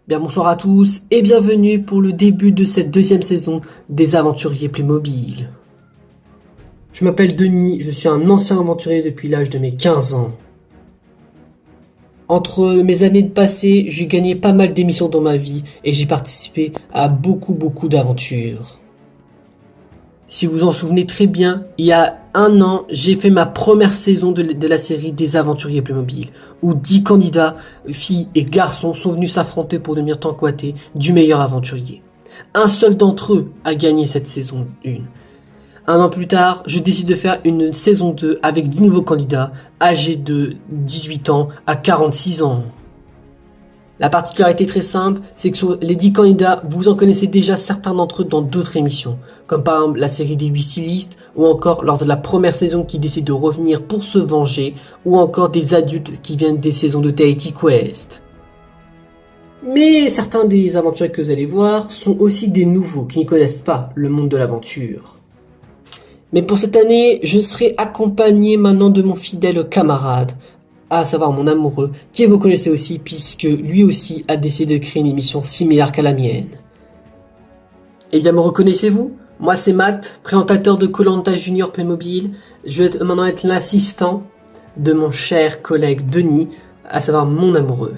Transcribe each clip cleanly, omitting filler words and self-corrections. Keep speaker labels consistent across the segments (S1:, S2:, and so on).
S1: Bien bonsoir à tous et bienvenue pour le début de cette deuxième saison des Aventuriers Playmobil. Je m'appelle Denis, je suis un ancien aventurier depuis l'âge de mes 15 ans. Entre mes années de passé, j'ai gagné pas mal d'émissions dans ma vie et j'ai participé à beaucoup d'aventures. Si vous en souvenez très bien, il y a un an, j'ai fait ma première saison de la série des Aventuriers Playmobil, où 10 candidats, filles et garçons, sont venus s'affronter pour devenir tanquaté du meilleur aventurier. Un seul d'entre eux a gagné cette saison 1. Un an plus tard, je décide de faire une saison 2 avec 10 nouveaux candidats, âgés de 18 ans à 46 ans. La particularité très simple, c'est que sur les 10 candidats, vous en connaissez déjà certains d'entre eux dans d'autres émissions, comme par exemple la série des 8 stylistes, ou encore lors de la première saison qui décide de revenir pour se venger, ou encore des adultes qui viennent des saisons de Tahiti Quest. Mais certains des aventuriers que vous allez voir sont aussi des nouveaux qui ne connaissent pas le monde de l'aventure. Mais pour cette année, je serai accompagné maintenant de mon fidèle camarade, à savoir mon amoureux, qui vous connaissez aussi puisque lui aussi a décidé de créer une émission similaire qu'à la mienne. Eh bien, me reconnaissez-vous? Moi c'est Matt, présentateur de Koh-Lanta Junior Playmobil. Je vais maintenant être l'assistant de mon cher collègue Denis, à savoir mon amoureux.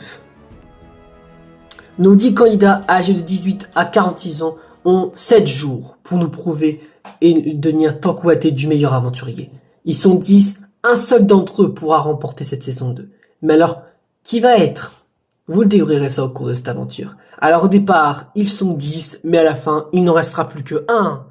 S1: Nos 10 candidats âgés de 18 à 46 ans ont 7 jours pour nous prouver et devenir tanquaté du meilleur aventurier. Ils sont 10. Un seul d'entre eux pourra remporter cette saison 2. Mais alors, qui va être? Vous le découvrirez ça au cours de cette aventure. Alors au départ, ils sont 10, mais à la fin, il n'en restera plus que 1.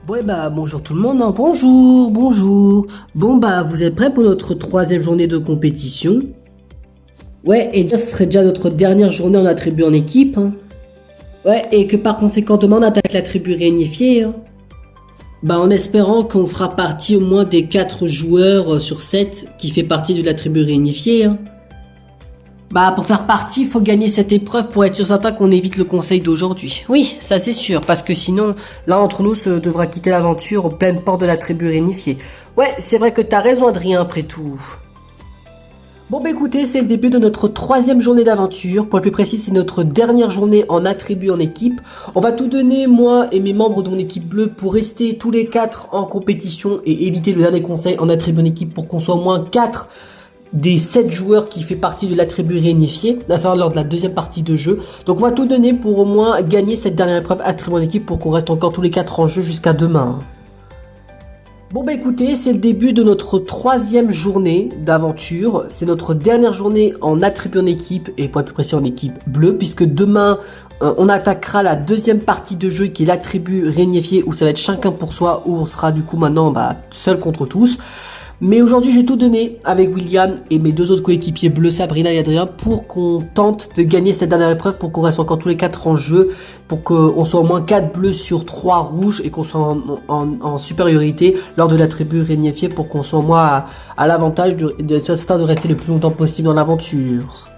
S1: Ouais bonjour tout le monde, hein. Bonjour. Bon vous êtes prêts pour notre 3e journée de compétition? Ouais, et bien ce serait déjà notre dernière journée en attribut en équipe, hein. Ouais, et que par conséquent demain on attaque la tribu réunifiée, hein. En espérant qu'on fera partie au moins des 4 joueurs sur 7 qui fait partie de la tribu réunifiée, hein. Pour faire partie, il faut gagner cette épreuve pour être sûr certain qu'on évite le conseil d'aujourd'hui. Oui, ça c'est sûr, parce que sinon, l'un d'entre nous devra quitter l'aventure aux pleines portes de la tribu réunifiée. Ouais, c'est vrai que t'as raison Adrien, après tout. Bon écoutez, c'est le début de notre 3e journée d'aventure. Pour être plus précis, c'est notre dernière journée en attribut en équipe. On va tout donner, moi et mes membres de mon équipe bleue, pour rester tous les 4 en compétition et éviter le dernier conseil en attribut en équipe pour qu'on soit au moins 4 des 7 joueurs qui fait partie de l'attribut réunifié, à savoir lors de la deuxième partie de jeu. Donc on va tout donner pour au moins gagner cette dernière épreuve attribut en équipe pour qu'on reste encore tous les 4 en jeu jusqu'à demain. Bon écoutez, c'est le début de notre 3e journée d'aventure. C'est notre dernière journée en attribut en équipe et pour être plus précis en équipe bleue, puisque demain on attaquera la deuxième partie de jeu qui est l'attribut réunifié où ça va être chacun pour soi, où on sera du coup maintenant seul contre tous. Mais aujourd'hui, je vais tout donner avec William et mes 2 autres coéquipiers bleus, Sabrina et Adrien, pour qu'on tente de gagner cette dernière épreuve, pour qu'on reste encore tous les 4 en jeu, pour qu'on soit au moins 4 bleus sur 3 rouges et qu'on soit en supériorité lors de la tribu réunifiée, pour qu'on soit au moins à l'avantage de rester le plus longtemps possible dans l'aventure.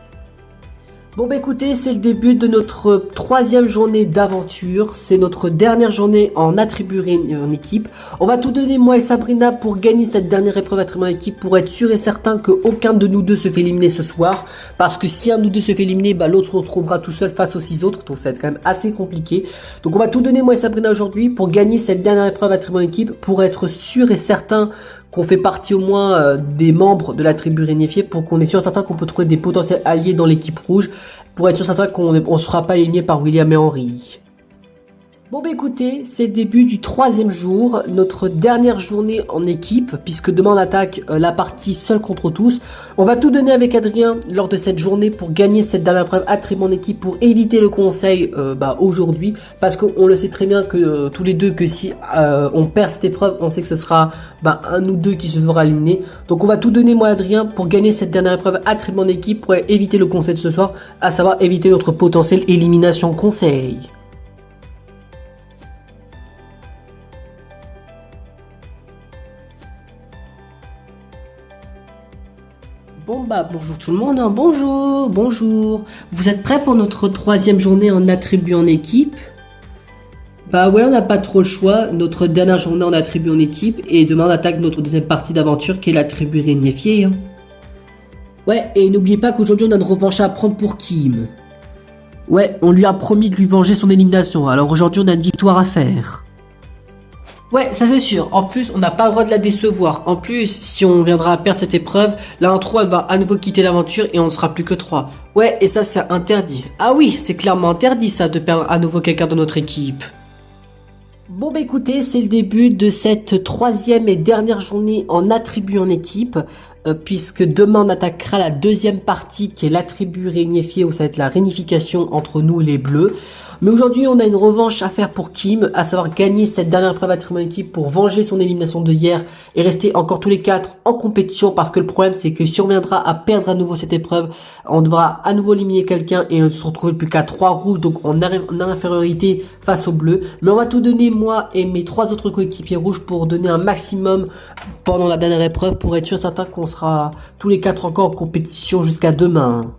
S1: Bon bah écoutez, c'est le début de notre troisième journée d'aventure. C'est notre dernière journée en attribut en équipe. On va tout donner moi et Sabrina pour gagner cette dernière épreuve attribut en équipe, pour être sûr et certain qu'aucun de nous deux se fait éliminer ce soir. Parce que si un de nous deux se fait éliminer, bah l'autre se retrouvera tout seul face aux 6 autres. Donc ça va être quand même assez compliqué. Donc on va tout donner moi et Sabrina aujourd'hui pour gagner cette dernière épreuve attribut en équipe, pour être sûr et certain qu'on fait partie au moins des membres de la tribu réunifiée, pour qu'on est sûr et certain qu'on peut trouver des potentiels alliés dans l'équipe rouge, pour être sûr et certain qu'on ne sera pas éliminé par William et Henry. Bon bah écoutez, c'est le début du troisième jour, notre dernière journée en équipe, puisque demain on attaque la partie seul contre tous. On va tout donner avec Adrien lors de cette journée pour gagner cette dernière épreuve attribut en équipe, pour éviter le conseil aujourd'hui, parce qu'on le sait très bien que tous les deux, que si on perd cette épreuve, on sait que ce sera un ou deux qui se fera éliminer. Donc on va tout donner moi et Adrien pour gagner cette dernière épreuve attribut en équipe, pour éviter le conseil de ce soir, à savoir éviter notre potentielle élimination conseil. Bon bah bonjour tout le monde, hein. Bonjour. Vous êtes prêts pour notre troisième journée en attribut en équipe? Bah ouais, on n'a pas trop le choix, notre dernière journée en attribut en équipe, et demain on attaque notre deuxième partie d'aventure qui est l'attribut réunifié. Hein. Ouais, et n'oubliez pas qu'aujourd'hui on a une revanche à prendre pour Kim. Ouais, on lui a promis de lui venger son élimination, alors aujourd'hui on a une victoire à faire. Ouais, ça c'est sûr. En plus, on n'a pas le droit de la décevoir. En plus, si on viendra à perdre cette épreuve, l'intro elle va à nouveau quitter l'aventure et on ne sera plus que 3. Ouais, et ça c'est interdit. Ah oui, c'est clairement interdit ça, de perdre à nouveau quelqu'un de notre équipe. Bon bah écoutez, c'est le début de cette troisième et dernière journée en attribut en équipe, puisque demain on attaquera la deuxième partie qui est l'attribut réunifié, où ça va être la réunification entre nous les bleus. Mais aujourd'hui on a une revanche à faire pour Kim, à savoir gagner cette dernière épreuve attribut en équipe pour venger son élimination de hier et rester encore tous les 4 en compétition, parce que le problème c'est que si on viendra à perdre à nouveau cette épreuve, on devra à nouveau éliminer quelqu'un et on se retrouve plus qu'à 3 rouges, donc on a infériorité face aux bleus. Mais on va tout donner moi et mes 3 autres coéquipiers rouges pour donner un maximum pendant la dernière épreuve, pour être sûr certain qu'on sera tous les 4 encore en compétition jusqu'à demain.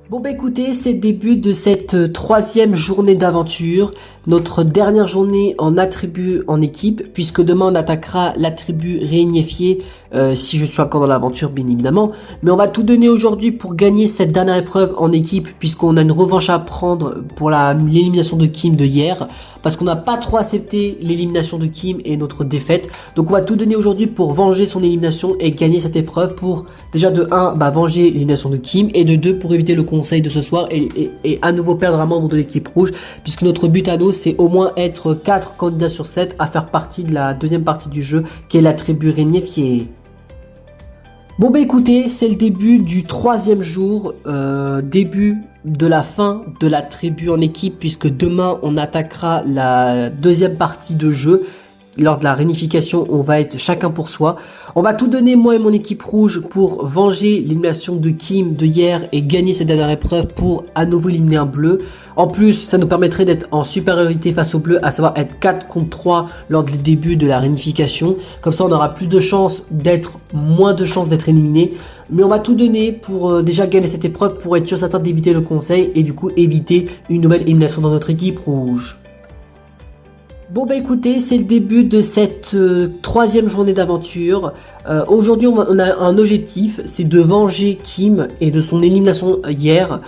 S1: Bon bah écoutez, c'est le début de cette troisième journée d'aventure, notre dernière journée en attribut en équipe, puisque demain on attaquera l'attribut réunifié, si je suis encore dans l'aventure bien évidemment. Mais on va tout donner aujourd'hui pour gagner cette dernière épreuve en équipe, puisqu'on a une revanche à prendre pour l'élimination de Kim de hier, parce qu'on n'a pas trop accepté l'élimination de Kim et notre défaite. Donc on va tout donner aujourd'hui pour venger son élimination et gagner cette épreuve, pour déjà de 1 venger l'élimination de Kim, et de 2 pour éviter le conseil de ce soir et à nouveau perdre un membre de l'équipe rouge, puisque notre but à nous c'est au moins être 4 candidats sur 7 à faire partie de la deuxième partie du jeu qui est l'attribut réunifié. Bon bah écoutez, c'est le début du troisième jour, début de la fin de la tribu en équipe, puisque demain on attaquera la deuxième partie de jeu. Lors de la réunification, on va être chacun pour soi. On va tout donner moi et mon équipe rouge pour venger l'élimination de Kim de hier et gagner cette dernière épreuve pour à nouveau éliminer un bleu. En plus, ça nous permettrait d'être en supériorité face au bleu, à savoir être 4 contre 3 lors du début de la réunification. Comme ça, on aura plus de chances moins de chances d'être éliminé. Mais on va tout donner pour déjà gagner cette épreuve, pour être sûr certain d'éviter le conseil et du coup éviter une nouvelle élimination dans notre équipe rouge. Bon bah écoutez, c'est le début de cette troisième journée d'aventure. Aujourd'hui on a un objectif, c'est de venger Kim et de son élimination hier.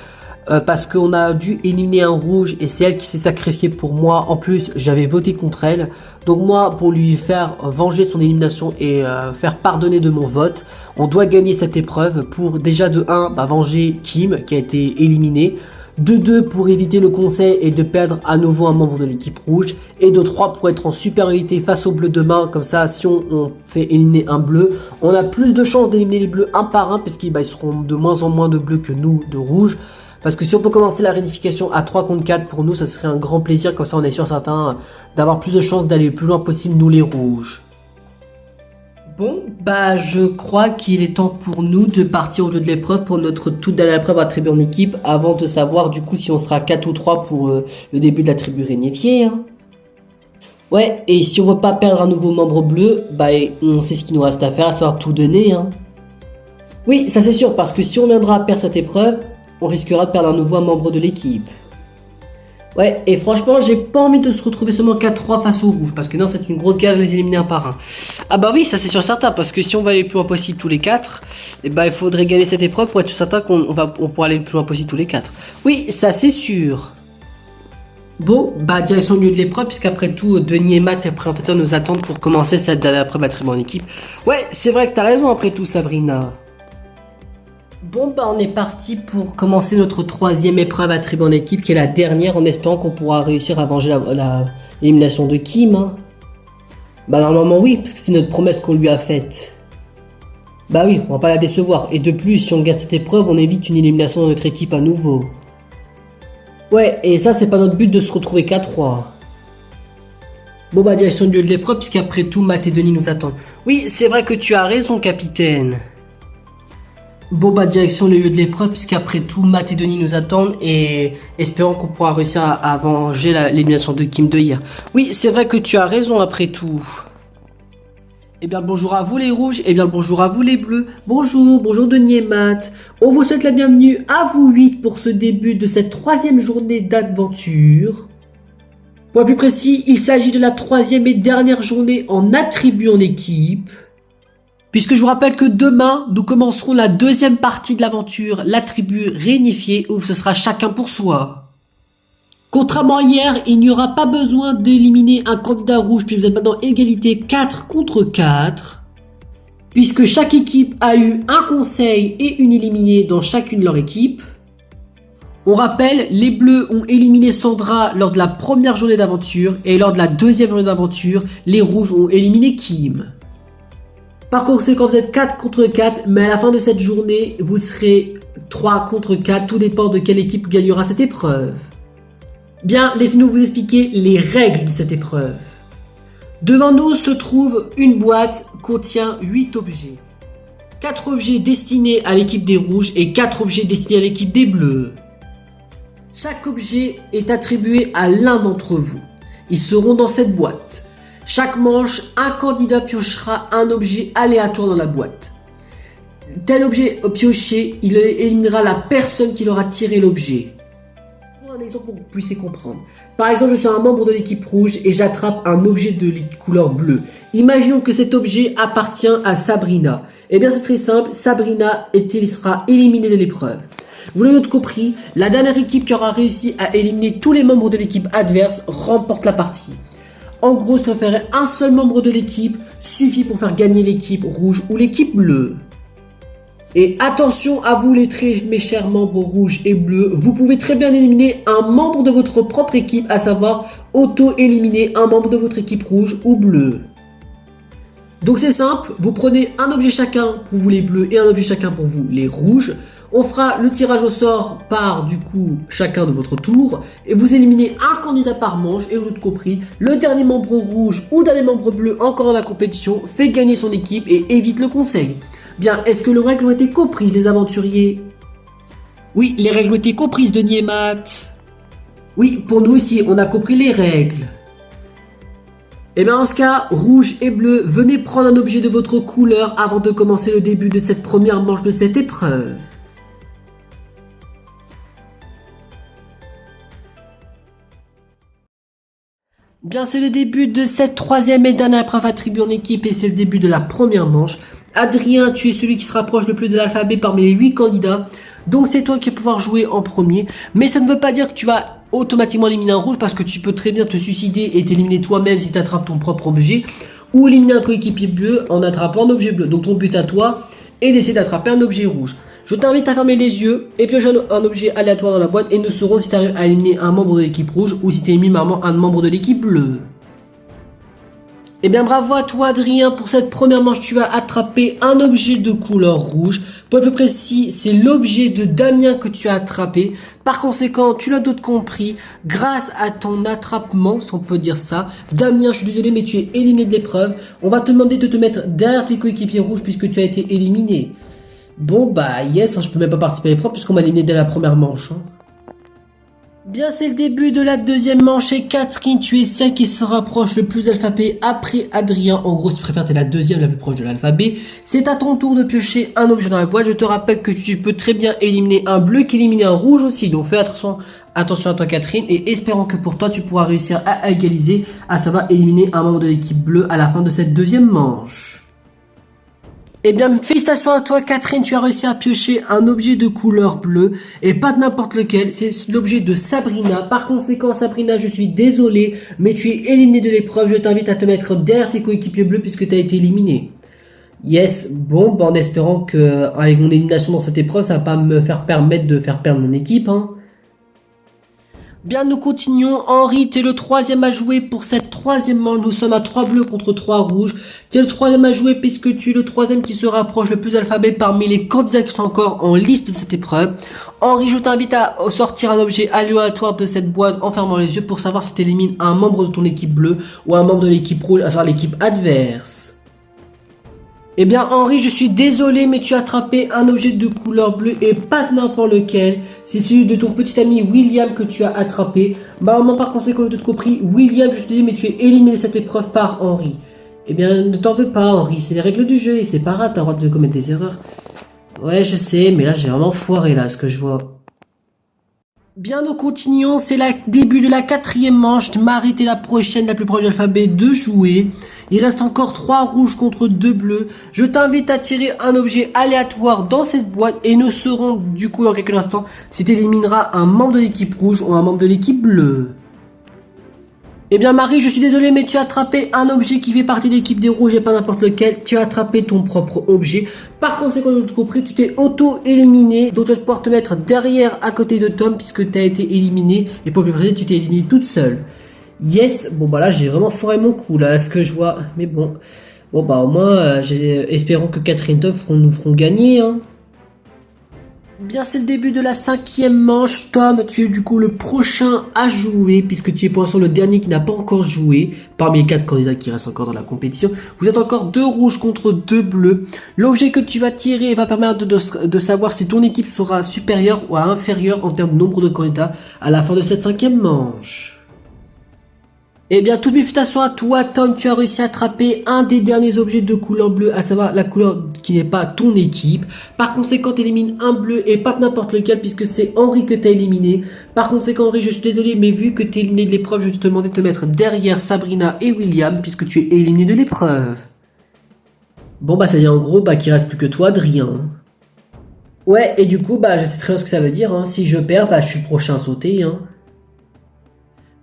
S1: Parce qu'on a dû éliminer un rouge et c'est elle qui s'est sacrifiée pour moi. En plus j'avais voté contre elle. Donc moi, pour lui faire venger son élimination et faire pardonner de mon vote, on doit gagner cette épreuve pour déjà de 1 venger Kim qui a été éliminé. De 2 pour éviter le conseil et de perdre à nouveau un membre de l'équipe rouge, et de 3 pour être en supériorité face aux bleus demain. Comme ça, si on fait éliminer un bleu, on a plus de chances d'éliminer les bleus un par un, parce qu'ils seront de moins en moins de bleus que nous de rouge. Parce que si on peut commencer la réunification à 3 contre 4, pour nous ça serait un grand plaisir, comme ça on est sûr certain d'avoir plus de chances d'aller le plus loin possible nous les rouges. Bon, bah je crois qu'il est temps pour nous de partir au lieu de l'épreuve pour notre toute dernière épreuve attribuée en équipe, avant de savoir du coup si on sera 4 ou 3 pour le début de l'attribut réunifié. Hein. Ouais, et si on veut pas perdre un nouveau membre bleu, bah on sait ce qu'il nous reste à faire, à savoir tout donner. Hein. Oui, ça c'est sûr, parce que si on viendra à perdre cette épreuve, on risquera de perdre à nouveau un membre de l'équipe. Ouais, et franchement, j'ai pas envie de se retrouver seulement 4-3 face aux rouges, parce que non, c'est une grosse galère de les éliminer un par un. Ah bah oui, ça c'est sûr certain, parce que si on va aller le plus loin possible tous les 4, eh ben il faudrait gagner cette épreuve pour être certain qu'on pourra aller le plus loin possible tous les 4. Oui, ça c'est sûr. Bon, bah direction du lieu de l'épreuve, puisqu'après tout, Denis et Matt, les présentateurs, nous attendent pour commencer cette dernière épreuve attribuée en équipe. Ouais, c'est vrai que t'as raison après tout, Sabrina. Bon bah on est parti pour commencer notre troisième épreuve attribuée en équipe, qui est la dernière, en espérant qu'on pourra réussir à venger l'élimination de Kim. Hein. Bah normalement oui, parce que c'est notre promesse qu'on lui a faite. Bah oui, on va pas la décevoir. Et de plus, si on gagne cette épreuve, on évite une élimination de notre équipe à nouveau. Ouais, et ça c'est pas notre but de se retrouver qu'à 3. Bon bah direction du lieu de l'épreuve, puisqu'après tout, Matt et Denis nous attendent. Oui, c'est vrai que tu as raison, capitaine. Bon bah direction le lieu de l'épreuve, puisqu'après tout Matt et Denis nous attendent et espérons qu'on pourra réussir à venger l'élimination de Kim de hier. Oui, c'est vrai que tu as raison après tout. Eh bien le bonjour à vous les rouges, eh bien le bonjour à vous les bleus. Bonjour Denis et Matt. On vous souhaite la bienvenue à vous 8 pour ce début de cette troisième journée d'aventure. Pour être plus précis, il s'agit de la troisième et dernière journée en attribut en équipe. Puisque je vous rappelle que demain, nous commencerons la deuxième partie de l'aventure, l'attribut réunifié, où ce sera chacun pour soi. Contrairement à hier, il n'y aura pas besoin d'éliminer un candidat rouge, puisque vous êtes maintenant égalité 4 contre 4. Puisque chaque équipe a eu un conseil et une éliminée dans chacune de leur équipe. On rappelle, les bleus ont éliminé Sandra lors de la première journée d'aventure, et lors de la deuxième journée d'aventure, les rouges ont éliminé Kim. Par conséquent, vous êtes 4 contre 4, mais à la fin de cette journée, vous serez 3 contre 4, tout dépend de quelle équipe gagnera cette épreuve. Bien, laissez-nous vous expliquer les règles de cette épreuve. Devant nous se trouve une boîte qui contient 8 objets. 4 objets destinés à l'équipe des rouges et 4 objets destinés à l'équipe des bleus. Chaque objet est attribué à l'un d'entre vous. Ils seront dans cette boîte. Chaque manche, un candidat piochera un objet aléatoire dans la boîte. Tel objet pioché, il éliminera la personne qui leur a tiré l'objet. Un exemple pour que vous puissiez comprendre. Par exemple, je suis un membre de l'équipe rouge et j'attrape un objet de couleur bleue. Imaginons que cet objet appartient à Sabrina. Eh bien, c'est très simple, Sabrina sera éliminée de l'épreuve. Vous l'avez tout compris, la dernière équipe qui aura réussi à éliminer tous les membres de l'équipe adverse remporte la partie. En gros, je préférais un seul membre de l'équipe suffit pour faire gagner l'équipe rouge ou l'équipe bleue. Et attention à vous mes chers membres rouges et bleus, vous pouvez très bien éliminer un membre de votre propre équipe, à savoir auto-éliminer un membre de votre équipe rouge ou bleue. Donc c'est simple, vous prenez un objet chacun pour vous les bleus et un objet chacun pour vous les rouges. On fera le tirage au sort par du coup chacun de votre tour et vous éliminez un candidat par manche et vous l'avez compris, le dernier membre rouge ou dernier membre bleu encore dans la compétition fait gagner son équipe et évite le conseil. Bien, est-ce que les règles ont été comprises les aventuriers? Oui, les règles ont été comprises Denis et Matt. Oui, pour nous aussi, on a compris les règles. Et bien en ce cas, rouge et bleu, venez prendre un objet de votre couleur avant de commencer le début de cette première manche de cette épreuve. Bien, c'est le début de cette troisième et dernière épreuve attribuée en équipe et c'est le début de la première manche. Adrien, tu es celui qui se rapproche le plus de l'alphabet parmi les 8 candidats. Donc c'est toi qui vas pouvoir jouer en premier. Mais ça ne veut pas dire que tu vas automatiquement éliminer un rouge parce que tu peux très bien te suicider et t'éliminer toi-même si tu attrapes ton propre objet. Ou éliminer un coéquipier bleu en attrapant un objet bleu. Donc ton but à toi est d'essayer d'attraper un objet rouge. Je t'invite à fermer les yeux et piocher un objet aléatoire dans la boîte et nous saurons si tu arrives à éliminer un membre de l'équipe rouge ou si tu élimines un membre de l'équipe bleue. Eh bien bravo à toi Adrien, pour cette première manche tu as attrapé un objet de couleur rouge. Pour être plus précis, c'est l'objet de Damien que tu as attrapé. Par conséquent, tu l'as d'autres compris, grâce à ton attrapement, si on peut dire ça, Damien, je suis désolé mais tu es éliminé de l'épreuve. On va te demander de te mettre derrière tes coéquipiers rouges puisque tu as été éliminé. Bon bah yes, je peux même pas participer à l'épreuve puisqu'on m'a éliminé dès la première manche. Bien, c'est le début de la deuxième manche et Catherine, tu es celle qui se rapproche le plus de l'alphabet après Adrien. En gros, si tu préfères, tu es la deuxième la plus proche de l'alphabet. C'est à ton tour de piocher un objet dans la boîte. Je te rappelle que tu peux très bien éliminer un bleu qu'éliminer un rouge aussi. Donc fais attention à toi Catherine et espérons que pour toi tu pourras réussir à égaliser, à savoir éliminer un membre de l'équipe bleue à la fin de cette deuxième manche. Eh bien, félicitations à toi Catherine, tu as réussi à piocher un objet de couleur bleue et pas de n'importe lequel, c'est l'objet de Sabrina. Par conséquent Sabrina, je suis désolé, mais tu es éliminée de l'épreuve, je t'invite à te mettre derrière tes coéquipiers bleus puisque tu as été éliminé. Yes, bon, en espérant que avec mon élimination dans cette épreuve, ça va pas me faire permettre de faire perdre mon équipe, hein. Bien, nous continuons. Henri, tu es le troisième à jouer pour cette troisième manche. Nous sommes à 3 bleus contre 3 rouges. Tu es le troisième à jouer puisque tu es le troisième qui se rapproche le plus d'alphabet parmi les candidats qui sont encore en liste de cette épreuve. Henri, je t'invite à sortir un objet aléatoire de cette boîte en fermant les yeux pour savoir si tu élimines un membre de ton équipe bleue ou un membre de l'équipe rouge, à savoir l'équipe adverse. Eh bien Henri, je suis désolé mais tu as attrapé un objet de couleur bleue et pas n'importe lequel. C'est celui de ton petit ami William que tu as attrapé. Maman par conséquent de tout compris, William, je te dis mais tu es éliminé de cette épreuve par Henri. Eh bien ne t'en veux pas Henri, c'est les règles du jeu et c'est pas grave, t'as le droit de commettre des erreurs. Ouais je sais, mais là j'ai vraiment foiré là ce que je vois. Bien, nous continuons, c'est le début de la quatrième manche. Marie, t'es la prochaine, la plus proche de l'alphabet de jouer. Il reste encore 3 rouges contre 2 bleus. Je t'invite à tirer un objet aléatoire dans cette boîte et nous saurons du coup dans quelques instants si tu élimineras un membre de l'équipe rouge ou un membre de l'équipe bleue. Eh bien Marie, je suis désolé mais tu as attrapé un objet qui fait partie de l'équipe des rouges et pas n'importe lequel. Tu as attrapé ton propre objet. Par conséquent, de tout compris, tu t'es auto-éliminé. Donc tu vas pouvoir te mettre derrière à côté de Tom puisque tu as été éliminé. Et pour le plus précis, tu t'es éliminé toute seule. Yes, bon bah là j'ai vraiment foiré mon coup là, ce que je vois. Mais bon, bon bah au moins, espérons que Catherine et Tom nous feront gagner, hein. Bien, c'est le début de la cinquième manche. Tom, tu es du coup le prochain à jouer, puisque tu es pour l'instant le dernier qui n'a pas encore joué, parmi les 4 candidats qui restent encore dans la compétition. Vous êtes encore 2 rouges contre 2 bleus. L'objet que tu vas tirer va permettre de savoir si ton équipe sera supérieure ou inférieure en termes de nombre de candidats à la fin de cette cinquième manche. Eh bien, toutes mes félicitations à toi, Tom, tu as réussi à attraper un des derniers objets de couleur bleue, à savoir la couleur qui n'est pas ton équipe. Par conséquent, tu élimines un bleu et pas n'importe lequel, puisque c'est Henri que tu as éliminé. Par conséquent, Henri, je suis désolé, mais vu que tu es éliminé de l'épreuve, je vais te demander de te mettre derrière Sabrina et William, puisque tu es éliminé de l'épreuve. Bon, bah, ça dit en gros, bah, qu'il reste plus que toi, Adrien. Ouais, et du coup, bah, je sais très bien ce que ça veut dire, hein. Si je perds, bah, je suis le prochain à sauter, hein.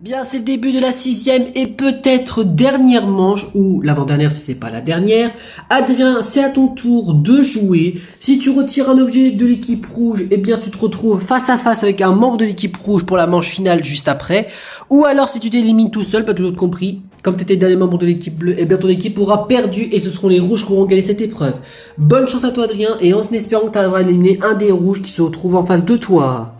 S1: Bien, c'est le début de la sixième et peut-être dernière manche, ou l'avant-dernière si c'est pas la dernière. Adrien, c'est à ton tour de jouer. Si tu retires un objet de l'équipe rouge, eh bien tu te retrouves face à face avec un membre de l'équipe rouge pour la manche finale juste après. Ou alors si tu t'élimines tout seul, pas tout autre compris, comme tu étais le dernier membre de l'équipe bleue, eh bien ton équipe aura perdu et ce seront les rouges qui auront gagné cette épreuve. Bonne chance à toi Adrien et en espérant que tu arriveras à éliminer un des rouges qui se retrouve en face de toi.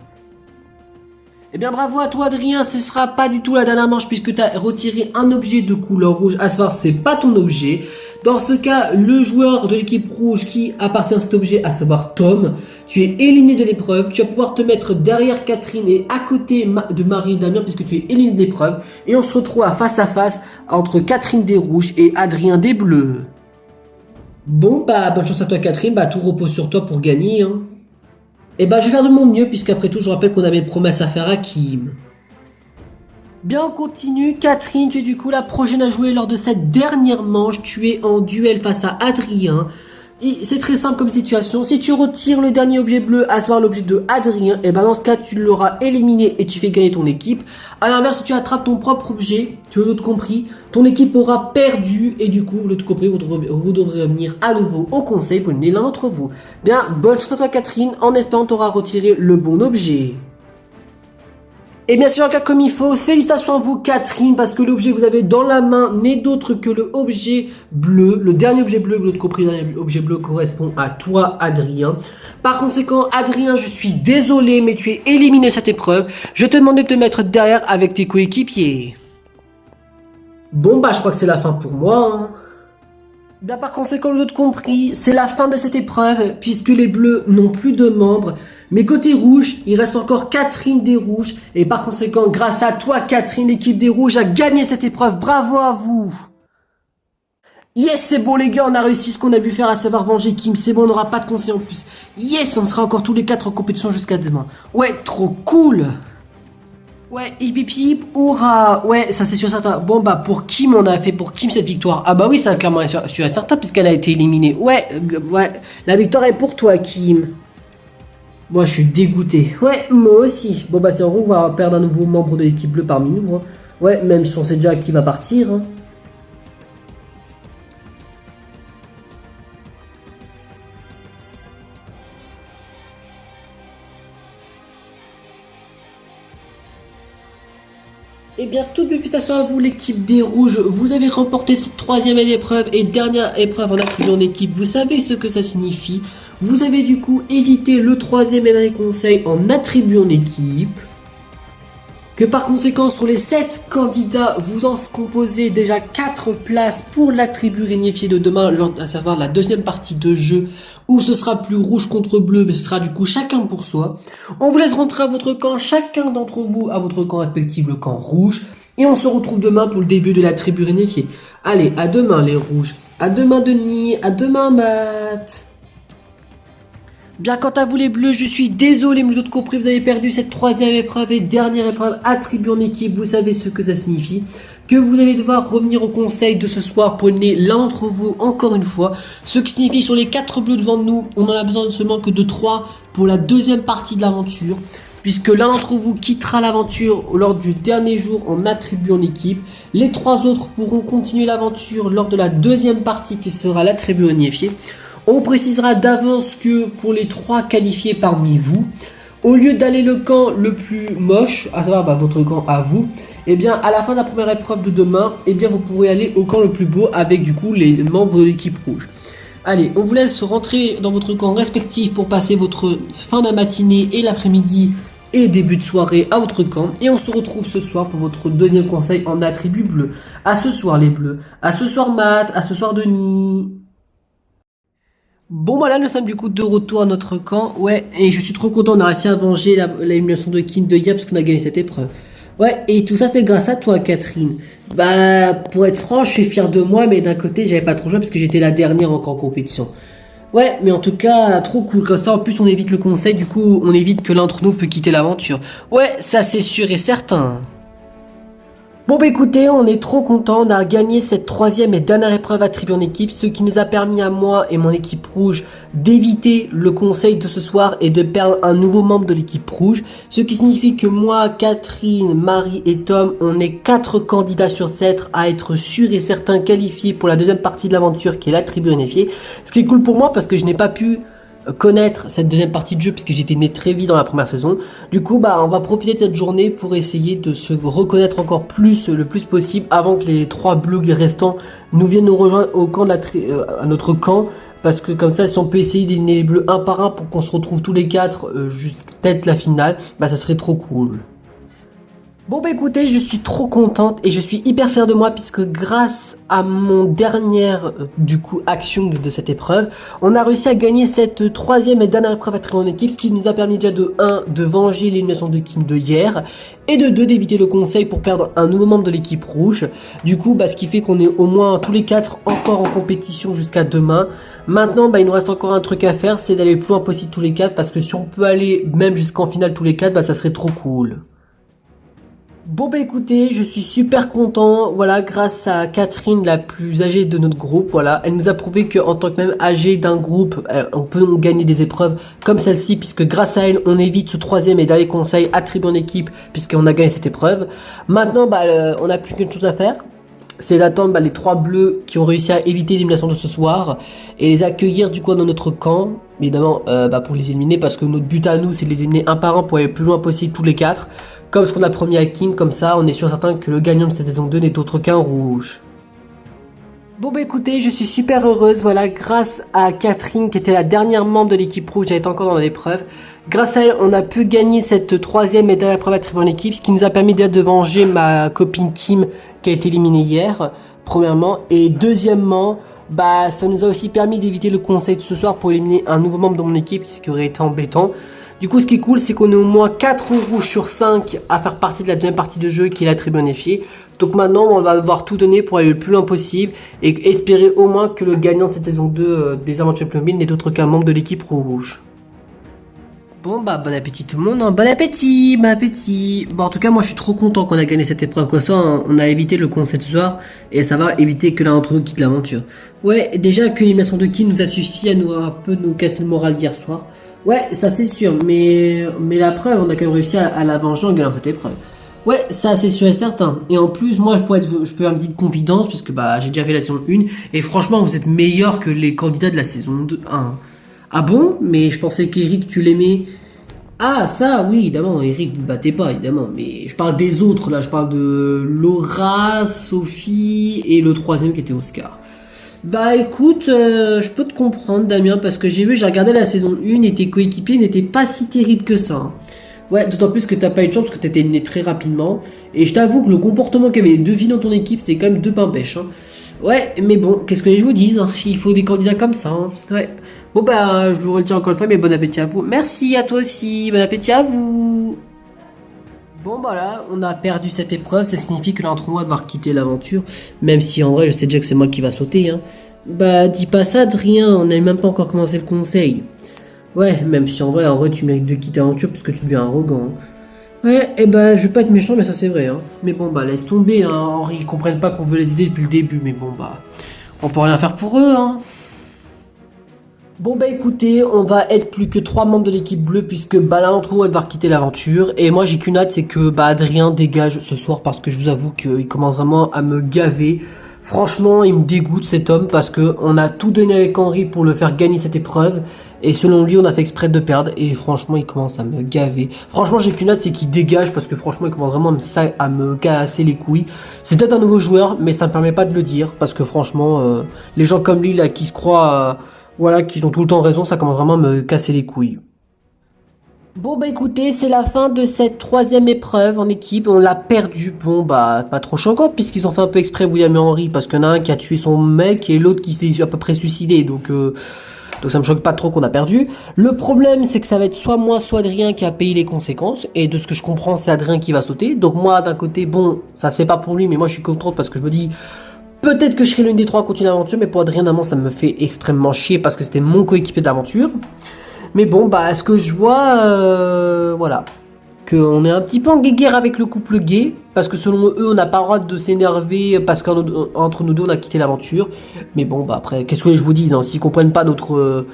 S1: Eh bien bravo à toi Adrien, ce sera pas du tout la dernière manche puisque tu as retiré un objet de couleur rouge, à savoir c'est pas ton objet. Dans ce cas, le joueur de l'équipe rouge qui appartient à cet objet, à savoir Tom, tu es éliminé de l'épreuve, tu vas pouvoir te mettre derrière Catherine et à côté de Marie et Damien puisque tu es éliminé de l'épreuve. Et on se retrouve à face entre Catherine des rouges et Adrien des bleus. Bon bah bonne chance à toi Catherine, bah tout repose sur toi pour gagner, hein. Et bah je vais faire de mon mieux puisqu'après tout je rappelle qu'on avait une promesse à faire à Kim. Bien on continue, Catherine tu es du coup la prochaine à jouer lors de cette dernière manche, tu es en duel face à Adrien. C'est très simple comme situation, si tu retires le dernier objet bleu, à savoir l'objet de Adrien, et ben dans ce cas tu l'auras éliminé et tu fais gagner ton équipe. A l'inverse, si tu attrapes ton propre objet, tu as l'autre compris, ton équipe aura perdu et du coup, l'autre compris, vous devrez revenir à nouveau au conseil pour éliminer l'un d'entre vous. Bien, bonne chance à toi Catherine, en espérant que tu auras retiré le bon objet. Et bien sûr, comme il faut, félicitations à vous Catherine, parce que l'objet que vous avez dans la main n'est d'autre que le objet bleu, le dernier objet bleu, l'autre compris, le dernier objet bleu correspond à toi Adrien. Par conséquent, Adrien, je suis désolé, mais tu es éliminé de cette épreuve. Je te demande de te mettre derrière avec tes coéquipiers. Bon bah, je crois que c'est la fin pour moi, hein. Bien par conséquent, vous avez compris, c'est la fin de cette épreuve, puisque les bleus n'ont plus de membres. Mais côté rouge, il reste encore Catherine des rouges. Et par conséquent, grâce à toi, Catherine, l'équipe des rouges a gagné cette épreuve. Bravo à vous! Yes, c'est bon les gars, on a réussi ce qu'on a vu faire, à savoir venger Kim. C'est bon, on n'aura pas de conseil en plus. Yes, on sera encore tous les 4 en compétition jusqu'à demain. Ouais, trop cool! Ouais, hip hip hip, hurrah. Ouais, ça c'est sûr certain. Bon bah pour Kim, on a fait pour Kim cette victoire. Ah bah oui, ça clairement sûr certain puisqu'elle a été éliminée. Ouais, ouais, la victoire est pour toi Kim. Moi je suis dégoûté. Ouais, moi aussi. Bon bah c'est en gros on va perdre un nouveau membre de l'équipe bleue parmi nous. Hein. Ouais, même si on sait déjà qui va partir. Hein. Eh bien, toutes mes félicitations à vous, l'équipe des Rouges. Vous avez remporté cette troisième épreuve et dernière épreuve en attribuant en équipe. Vous savez ce que ça signifie. Vous avez du coup évité le troisième et dernier conseil en attribuant en équipe. Que par conséquent, sur les 7 candidats, vous en composez déjà 4 places pour l'attribut réunifié de demain, à savoir la deuxième partie de jeu, où ce sera plus rouge contre bleu, mais ce sera du coup chacun pour soi. On vous laisse rentrer à votre camp, chacun d'entre vous à votre camp respectif, le camp rouge, et on se retrouve demain pour le début de l'attribut réunifié. Allez, à demain les rouges, à demain Denis, à demain Matt. Bien quant à vous les bleus, je suis désolé, mais de compris, vous avez perdu cette troisième épreuve et dernière épreuve attribuée en équipe. Vous savez ce que ça signifie. Que vous allez devoir revenir au conseil de ce soir pour éliminer l'un d'entre vous encore une fois. Ce qui signifie sur les 4 bleus devant nous, on en a besoin seulement que de 3 pour la deuxième partie de l'aventure. Puisque l'un d'entre vous quittera l'aventure lors du dernier jour en attribut en équipe. Les 3 autres pourront continuer l'aventure lors de la deuxième partie qui sera l'attribut unifié. On précisera d'avance que pour les 3 qualifiés parmi vous, au lieu d'aller le camp le plus moche, à savoir votre camp à vous, et bien à la fin de la première épreuve de demain, et bien vous pourrez aller au camp le plus beau avec du coup les membres de l'équipe rouge. Allez, on vous laisse rentrer dans votre camp respectif pour passer votre fin de matinée et l'après-midi et début de soirée à votre camp. Et on se retrouve ce soir pour votre deuxième conseil en attribut bleu. À ce soir les bleus, à ce soir Matt, à ce soir Denis. Bon voilà, nous sommes du coup de retour à notre camp. Ouais, et je suis trop content, on a réussi à venger l'élimination de Kim de hier parce qu'on a gagné cette épreuve. Ouais, et tout ça c'est grâce à toi Catherine. Bah, pour être franc, je suis fier de moi, mais d'un côté j'avais pas trop joué parce que j'étais la dernière encore en compétition. Ouais, mais en tout cas, trop cool. Comme ça, en plus on évite le conseil, du coup on évite que l'un d'entre nous peut quitter l'aventure. Ouais, ça c'est sûr et certain. Bon bah écoutez, on est trop content, on a gagné cette troisième et dernière épreuve attribuée en équipe, ce qui nous a permis à moi et mon équipe rouge d'éviter le conseil de ce soir et de perdre un nouveau membre de l'équipe rouge, ce qui signifie que moi, Catherine, Marie et Tom, on est 4 candidats sur 7 à être sûrs et certains qualifiés pour la deuxième partie de l'aventure qui est l'attribut unifié, ce qui est cool pour moi parce que je n'ai pas pu connaître cette deuxième partie de jeu puisque j'étais né très vite dans la première saison. Du coup bah on va profiter de cette journée pour essayer de se reconnaître encore plus le plus possible avant que les 3 bleus restants nous viennent nous rejoindre au camp de à notre camp, parce que comme ça si on peut essayer d'éliminer les bleus un par un pour qu'on se retrouve tous les 4 jusqu'à la finale, bah ça serait trop cool. Bon bah écoutez, je suis trop contente et je suis hyper fière de moi puisque grâce à mon dernière du coup action de cette épreuve, on a réussi à gagner cette troisième et dernière épreuve à travers en équipe, ce qui nous a permis déjà de 1 de venger l'élimination de Kim de hier et de 2 d'éviter le conseil pour perdre un nouveau membre de l'équipe rouge. Du coup bah ce qui fait qu'on est au moins tous les 4 encore en compétition jusqu'à demain. Maintenant bah il nous reste encore un truc à faire, c'est d'aller le plus loin possible tous les 4 parce que si on peut aller même jusqu'en finale tous les 4, bah ça serait trop cool. Bon bah écoutez, je suis super content, voilà, grâce à Catherine, la plus âgée de notre groupe, voilà, elle nous a prouvé qu'en tant que même âgée d'un groupe, on peut gagner des épreuves comme celle-ci, puisque grâce à elle, on évite ce troisième et dernier conseil attribué en équipe, puisqu'on a gagné cette épreuve. Maintenant, bah, on n'a plus qu'une chose à faire, c'est d'attendre les 3 bleus qui ont réussi à éviter l'élimination de ce soir, et les accueillir du coup dans notre camp, évidemment, pour les éliminer, parce que notre but à nous, c'est de les éliminer un par un pour aller le plus loin possible tous les 4. Comme ce qu'on a promis à Kim, comme ça on est sûr certain que le gagnant de cette saison 2 n'est autre qu'un rouge. Bon bah écoutez, je suis super heureuse, voilà, grâce à Catherine qui était la dernière membre de l'équipe rouge, elle était encore dans l'épreuve. Grâce à elle, on a pu gagner cette troisième et dernière épreuve attribuée en équipe, ce qui nous a permis de venger ma copine Kim qui a été éliminée hier, premièrement. Et deuxièmement, bah ça nous a aussi permis d'éviter le conseil de ce soir pour éliminer un nouveau membre de mon équipe, ce qui aurait été embêtant. Du coup, ce qui est cool, c'est qu'on est au moins 4 rouges sur 5 à faire partie de la deuxième partie de jeu qui est la très bonifiée. Donc maintenant, on va devoir tout donner pour aller le plus loin possible et espérer au moins que le gagnant de cette saison 2 des aventures Playmobil n'est autre qu'un membre de l'équipe rouge. Bon bah bon appétit tout le monde, hein. Bon appétit, bon appétit. Bon en tout cas moi je suis trop content qu'on a gagné cette épreuve, quoi ça hein. On a évité le con cette soir et ça va éviter que l'un d'entre nous quitte l'aventure. Ouais déjà que l'élimination de Kim nous a suffi à nous un peu nous casser le moral d'hier soir. Ouais ça c'est sûr mais la preuve on a quand même réussi à la venger en gagnant cette épreuve. Ouais ça c'est sûr et certain. Et en plus moi je peux avoir une petite confidence puisque bah j'ai déjà fait la saison 1 et franchement vous êtes meilleurs que les candidats de la saison 2 1. Ah bon? Mais je pensais qu'Eric, tu l'aimais. Ah, ça, oui, évidemment, Eric, vous le battez pas, évidemment. Mais je parle des autres, là. Je parle de Laura, Sophie et le troisième qui était Oscar. Bah écoute, je peux te comprendre, Damien, parce que j'ai regardé la saison 1 et tes coéquipiers n'étaient pas si terribles que ça. Hein. Ouais, d'autant plus que t'as pas eu de chance parce que t'étais né très rapidement. Et je t'avoue que le comportement qu'avaient les deux filles dans ton équipe, c'est quand même deux pains pêches. Hein. Ouais, mais bon, qu'est-ce que je vous dis hein. Il faut des candidats comme ça. Hein. Ouais. Bon bah, je vous retiens encore une fois, mais bon appétit à vous. Merci à toi aussi, bon appétit à vous. Bon bah là, on a perdu cette épreuve, ça signifie que l'un d'entre nous va devoir quitter l'aventure. Même si en vrai, je sais déjà que c'est moi qui va sauter. Hein. Bah, dis pas ça, Adrien, on n'a même pas encore commencé le conseil. Ouais, même si en vrai, tu mérites de quitter l'aventure parce que tu deviens arrogant. Hein. Ouais, et bah, je vais pas être méchant, mais ça c'est vrai. Hein. Mais bon bah, laisse tomber, hein. Henri, ils comprennent pas qu'on veut les aider depuis le début, mais bon bah, on peut rien faire pour eux, hein. Bon bah écoutez, on va être plus que 3 membres de l'équipe bleue puisque bah l'un d'entre nous va devoir quitter l'aventure. Et moi j'ai qu'une hâte, c'est que bah Adrien dégage ce soir parce que je vous avoue qu'il commence vraiment à me gaver. Franchement, il me dégoûte cet homme parce que on a tout donné avec Henri pour le faire gagner cette épreuve. Et selon lui, on a fait exprès de perdre. Et franchement, il commence à me gaver. Franchement, j'ai qu'une hâte, c'est qu'il dégage parce que franchement, il commence vraiment à me casser les couilles. C'est peut-être un nouveau joueur, mais ça me permet pas de le dire parce que franchement, les gens comme lui là qui se croient... voilà, qui ont tout le temps raison, ça commence vraiment à me casser les couilles. Bon bah écoutez, c'est la fin de cette troisième épreuve en équipe, on l'a perdu, bon bah pas trop choquant puisqu'ils ont fait un peu exprès William et Henry parce qu'il y en a un qui a tué son mec et l'autre qui s'est à peu près suicidé donc ça me choque pas trop qu'on a perdu. Le problème c'est que ça va être soit moi soit Adrien qui a payé les conséquences et de ce que je comprends c'est Adrien qui va sauter donc moi d'un côté bon ça se fait pas pour lui mais moi je suis contente parce que je me dis peut-être que je serai l'une des trois à continuer l'aventure, mais pour Adrien Amand, ça me fait extrêmement chier parce que c'était mon coéquipier d'aventure. Mais bon, bah, ce que je vois, voilà, qu'on est un petit peu en guéguerre avec le couple gay, parce que selon eux, on n'a pas le droit de s'énerver parce qu'entre nous deux, on a quitté l'aventure. Mais bon, bah après, qu'est-ce que je vous dis, hein, s'ils comprennent pas notre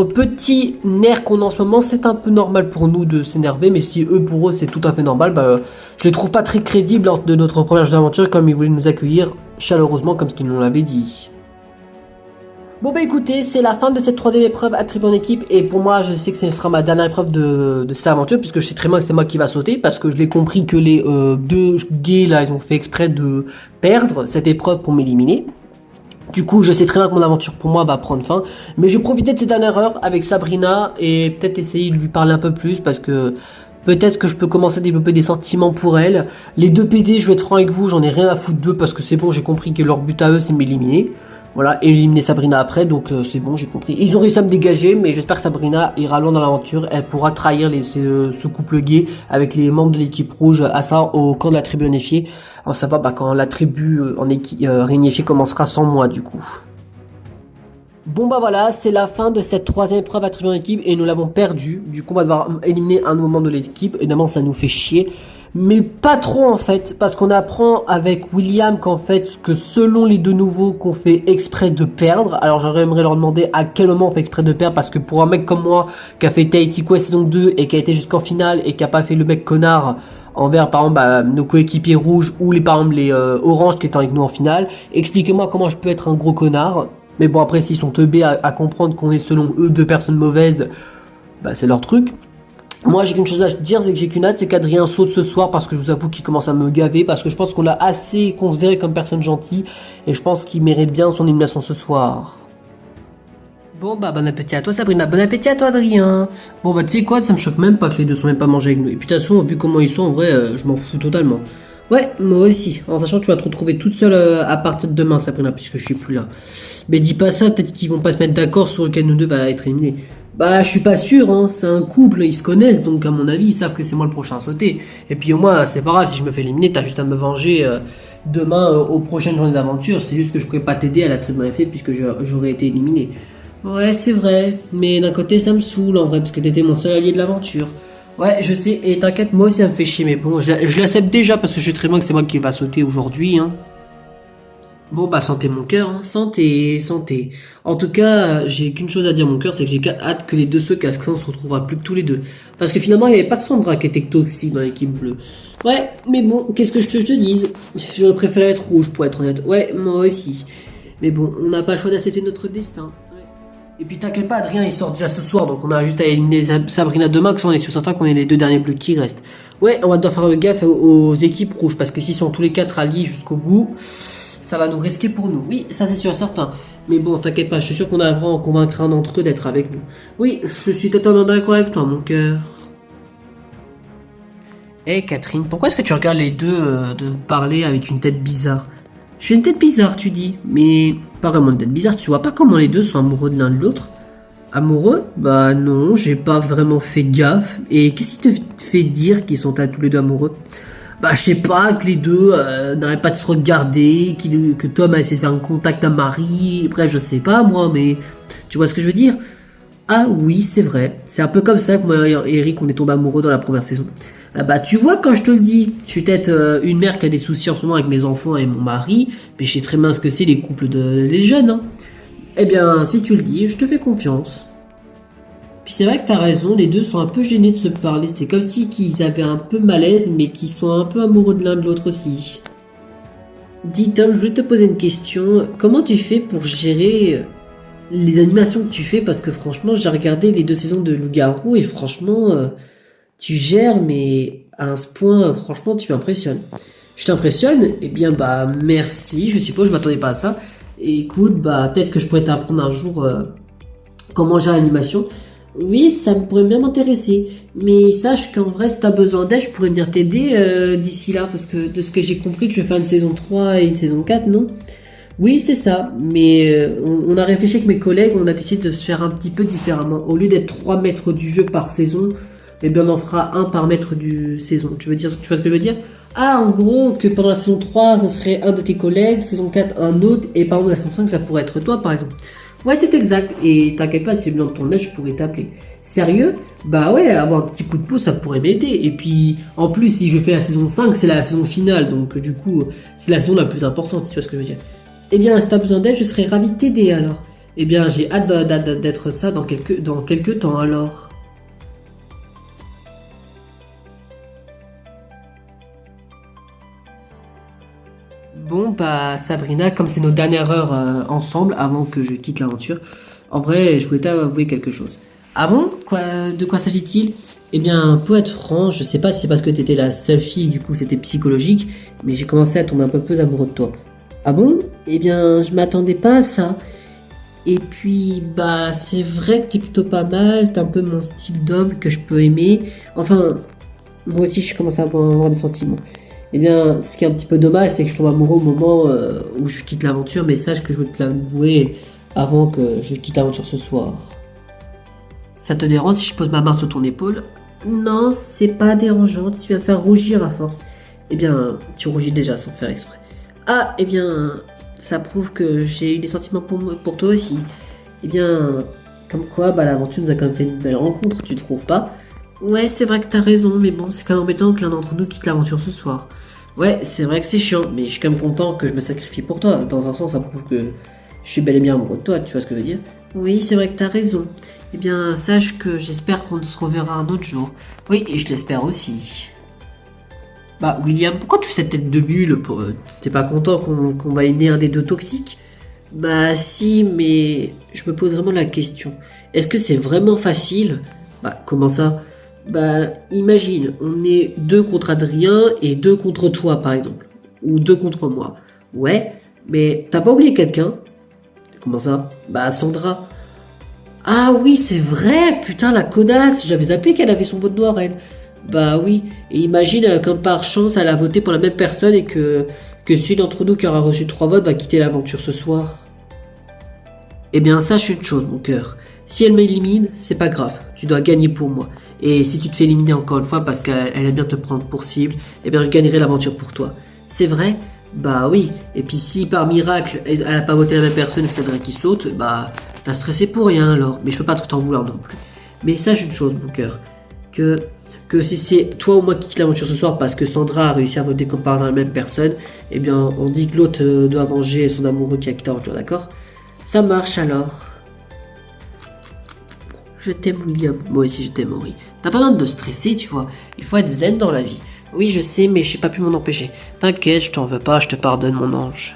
S1: petit nerf qu'on a en ce moment, c'est un peu normal pour nous de s'énerver, mais si eux, pour eux, c'est tout à fait normal, bah, je les trouve pas très crédibles lors de notre première jeu d'aventure, comme ils voulaient nous accueillir chaleureusement, comme ce qu'ils nous l'avaient dit. Bon bah écoutez, c'est la fin de cette troisième épreuve attribuée en équipe, et pour moi, je sais que ce sera ma dernière épreuve de cette aventure, puisque je sais très bien que c'est moi qui va sauter, parce que je l'ai compris que les deux gays, là, ils ont fait exprès de perdre cette épreuve pour m'éliminer. Du coup, je sais très bien que mon aventure pour moi va prendre fin. Mais je vais profiter de cette dernière heure avec Sabrina et peut-être essayer de lui parler un peu plus parce que peut-être que je peux commencer à développer des sentiments pour elle. Les deux PD, je vais être franc avec vous, j'en ai rien à foutre d'eux parce que c'est bon, j'ai compris que leur but à eux, c'est m'éliminer. Voilà, et éliminer Sabrina après, donc c'est bon, j'ai compris. Ils ont réussi à me dégager, mais j'espère que Sabrina ira loin dans l'aventure. Elle pourra trahir ce couple gay avec les membres de l'équipe rouge, à ça au camp de la tribu unifiée. Alors ça va, bah, quand la tribu réunifiée commencera sans moi, du coup. Bon bah voilà, c'est la fin de cette troisième épreuve attribuée en équipe et nous l'avons perdu. Du coup, on va devoir éliminer un nouveau membre de l'équipe. Évidemment, ça nous fait chier. Mais pas trop en fait, parce qu'on apprend avec William qu'en fait, que selon les deux nouveaux qu'on fait exprès de perdre, alors j'aimerais leur demander à quel moment on fait exprès de perdre, parce que pour un mec comme moi, qui a fait Tahiti Quest saison 2 et qui a été jusqu'en finale et qui a pas fait le mec connard envers par exemple bah, nos coéquipiers rouges ou par exemple les oranges qui étaient avec nous en finale, expliquez-moi comment je peux être un gros connard. Mais bon après s'ils sont teubés à comprendre qu'on est selon eux deux personnes mauvaises, bah c'est leur truc. Moi j'ai qu'une chose à dire, c'est que j'ai qu'une hâte, c'est qu'Adrien saute ce soir parce que je vous avoue qu'il commence à me gaver, parce que je pense qu'on l'a assez considéré comme personne gentille, et je pense qu'il mérite bien son élimination ce soir. Bon bah bon appétit à toi Sabrina, bon appétit à toi Adrien. Bon bah tu sais quoi, ça me choque même pas que les deux sont même pas mangés avec nous, et puis de toute façon vu comment ils sont en vrai, je m'en fous totalement. Ouais, moi aussi. En sachant que tu vas te retrouver toute seule à partir de demain, Sabrina, puisque je suis plus là. Mais dis pas ça, peut-être qu'ils vont pas se mettre d'accord sur lequel nous deux va être éliminé. Bah, je suis pas sûr, hein. C'est un couple, ils se connaissent, donc à mon avis, ils savent que c'est moi le prochain à sauter. Et puis au moins, c'est pas grave, si je me fais éliminer, t'as juste à me venger demain aux prochaines journées d'aventure. C'est juste que je pourrais pas t'aider à la très bien fait, puisque j'aurais été éliminé. Ouais, c'est vrai, mais d'un côté, ça me saoule en vrai, parce que t'étais mon seul allié de l'aventure. Ouais, je sais, et t'inquiète, moi aussi ça me fait chier, mais bon, je l'accepte déjà parce que je sais très bien que c'est moi qui va sauter aujourd'hui, hein. Bon, bah, santé mon cœur, hein. Santé, santé. En tout cas, j'ai qu'une chose à dire, mon cœur, c'est que j'ai hâte que les deux se cassent, que ça, on se retrouvera plus que tous les deux. Parce que finalement, il n'y avait pas que Sandra qui était toxique dans l'équipe bleue. Ouais, mais bon, qu'est-ce que je te dise? J'aurais préféré être rouge, pour être honnête. Ouais, moi aussi. Mais bon, on n'a pas le choix d'accepter notre destin. Ouais. Et puis t'inquiète pas, Adrien il sort déjà ce soir, donc on a juste à éliminer Sabrina demain, que ça on est sûr certain qu'on est les deux derniers bleus qui restent. Ouais, on va devoir faire gaffe aux équipes rouges, parce que s'ils sont tous les quatre alliés jusqu'au bout, ça va nous risquer pour nous. Oui, ça c'est sûr et certain. Mais bon, t'inquiète pas, je suis sûr qu'on arrivera à en convaincre un d'entre eux d'être avec nous. Oui, je suis totalement d'accord avec toi, mon cœur. Eh Catherine, pourquoi est-ce que tu regardes les deux de parler avec une tête bizarre? Je fais une tête bizarre, tu dis, mais pas vraiment une tête bizarre, tu vois pas comment les deux sont amoureux de l'un de l'autre? Amoureux? Bah non, j'ai pas vraiment fait gaffe. Et qu'est-ce qui te fait dire qu'ils sont tous les deux amoureux? Bah je sais pas, que les deux n'arrêtent pas de se regarder, que Tom a essayé de faire un contact à Marie, bref je sais pas moi, mais tu vois ce que je veux dire? Ah oui, c'est vrai. C'est un peu comme ça que moi et Eric on est tombé amoureux dans la première saison. Ah bah tu vois quand je te le dis, je suis peut-être une mère qui a des soucis en ce moment avec mes enfants et mon mari, mais je sais très bien ce que c'est les couples de les jeunes. Hein. Eh bien, si tu le dis, je te fais confiance. Puis c'est vrai que t'as raison, les deux sont un peu gênés de se parler. C'était comme si qu'ils avaient un peu malaise, mais qu'ils sont un peu amoureux de l'un de l'autre aussi. Dis Tom, je voulais te poser une question. Comment tu fais pour gérer les animations que tu fais? Parce que franchement, j'ai regardé les deux saisons de Loup-Garou et franchement, tu gères, mais à ce point, franchement, tu m'impressionnes. Je t'impressionne? Eh bien, bah, merci. Je suppose, je m'attendais pas à ça. Et écoute, bah, peut-être que je pourrais t'apprendre un jour comment gérer l'animation. Oui, ça me pourrait bien m'intéresser. Mais sache qu'en vrai, si t'as besoin d'aide, je pourrais venir t'aider d'ici là. Parce que de ce que j'ai compris, tu veux faire une saison 3 et une saison 4, non? Oui, c'est ça. Mais on a réfléchi avec mes collègues, on a décidé de se faire un petit peu différemment. Au lieu d'être 3 maîtres du jeu par saison, eh bien on en fera un par maître du saison. Tu vois ce que je veux dire? Ah, en gros, que pendant la saison 3, ça serait un de tes collègues, saison 4, un autre, et par exemple la saison 5, ça pourrait être toi, par exemple. Ouais, c'est exact. Et t'inquiète pas, si j'ai besoin de ton aide, je pourrais t'appeler. Sérieux? Bah ouais, avoir un petit coup de pouce, ça pourrait m'aider. Et puis, en plus, si je fais la saison 5, c'est la saison finale. Donc, du coup, c'est la saison la plus importante, tu vois ce que je veux dire. Eh bien, si t'as besoin d'aide, je serais ravi de t'aider alors. Eh bien, j'ai hâte d'être ça dans quelques temps alors. Bon, bah, Sabrina, comme c'est nos dernières heures ensemble avant que je quitte l'aventure, en vrai, je voulais t'avouer quelque chose. Ah bon? De quoi s'agit-il? Eh bien, pour être franc, je sais pas si c'est parce que t'étais la seule fille, du coup c'était psychologique, mais j'ai commencé à tomber un peu plus amoureux de toi. Ah bon? Eh bien, je m'attendais pas à ça. Et puis, bah, c'est vrai que t'es plutôt pas mal, t'es un peu mon style d'homme que je peux aimer. Enfin, moi aussi, je commence à avoir des sentiments. Eh bien, ce qui est un petit peu dommage, c'est que je tombe amoureux au moment où je quitte l'aventure, mais sache que je veux te l'avouer avant que je quitte l'aventure ce soir. Ça te dérange si je pose ma main sur ton épaule? Non, c'est pas dérangeant, tu vas me faire rougir à force. Eh bien, tu rougis déjà sans faire exprès. Ah, eh bien, ça prouve que j'ai eu des sentiments pour toi aussi. Eh bien, comme quoi, bah l'aventure nous a quand même fait une belle rencontre, tu trouves pas? Ouais, c'est vrai que t'as raison, mais bon, c'est quand même embêtant que l'un d'entre nous quitte l'aventure ce soir. Ouais, c'est vrai que c'est chiant, mais je suis quand même content que je me sacrifie pour toi. Dans un sens, ça prouve que je suis bel et bien amoureux de toi, tu vois ce que je veux dire? Oui, c'est vrai que t'as raison. Eh bien, sache que j'espère qu'on se reverra un autre jour. Oui, et je l'espère aussi. Bah, William, pourquoi tu fais cette tête de bulle t'es pas content qu'on va éliminer un des deux toxiques? Bah, si, mais je me pose vraiment la question. Est-ce que c'est vraiment facile? Bah, comment ça? Bah, imagine, on est deux contre Adrien et deux contre toi, par exemple. Ou deux contre moi. Ouais, mais t'as pas oublié quelqu'un? Comment ça? Bah, Sandra. Ah oui, c'est vrai, putain, la connasse, j'avais zappé qu'elle avait son vote noir, elle. Bah oui, et imagine comme par chance elle a voté pour la même personne et que celui d'entre nous qui aura reçu 3 votes va quitter l'aventure ce soir. Eh bien sache une chose mon cœur, si elle m'élimine, c'est pas grave, tu dois gagner pour moi. Et si tu te fais éliminer encore une fois parce qu'elle aime bien te prendre pour cible, eh bien je gagnerai l'aventure pour toi. C'est vrai? Bah oui, et puis si par miracle elle a pas voté la même personne et que c'est vrai qui saute, bah t'as stressé pour rien alors, mais je peux pas trop t'en vouloir non plus. Mais sache une chose mon cœur, que si c'est toi ou moi qui quitte l'aventure ce soir parce que Sandra a réussi à voter comme par dans la même personne, eh bien on dit que l'autre doit venger son amoureux qui a quitté l'aventure, d'accord? Ça marche alors. Je t'aime William, moi aussi je t'aime Henri. T'as pas besoin de stresser, tu vois, il faut être zen dans la vie. Oui je sais mais j'ai pas pu m'en empêcher. T'inquiète, je t'en veux pas, je te pardonne mon ange.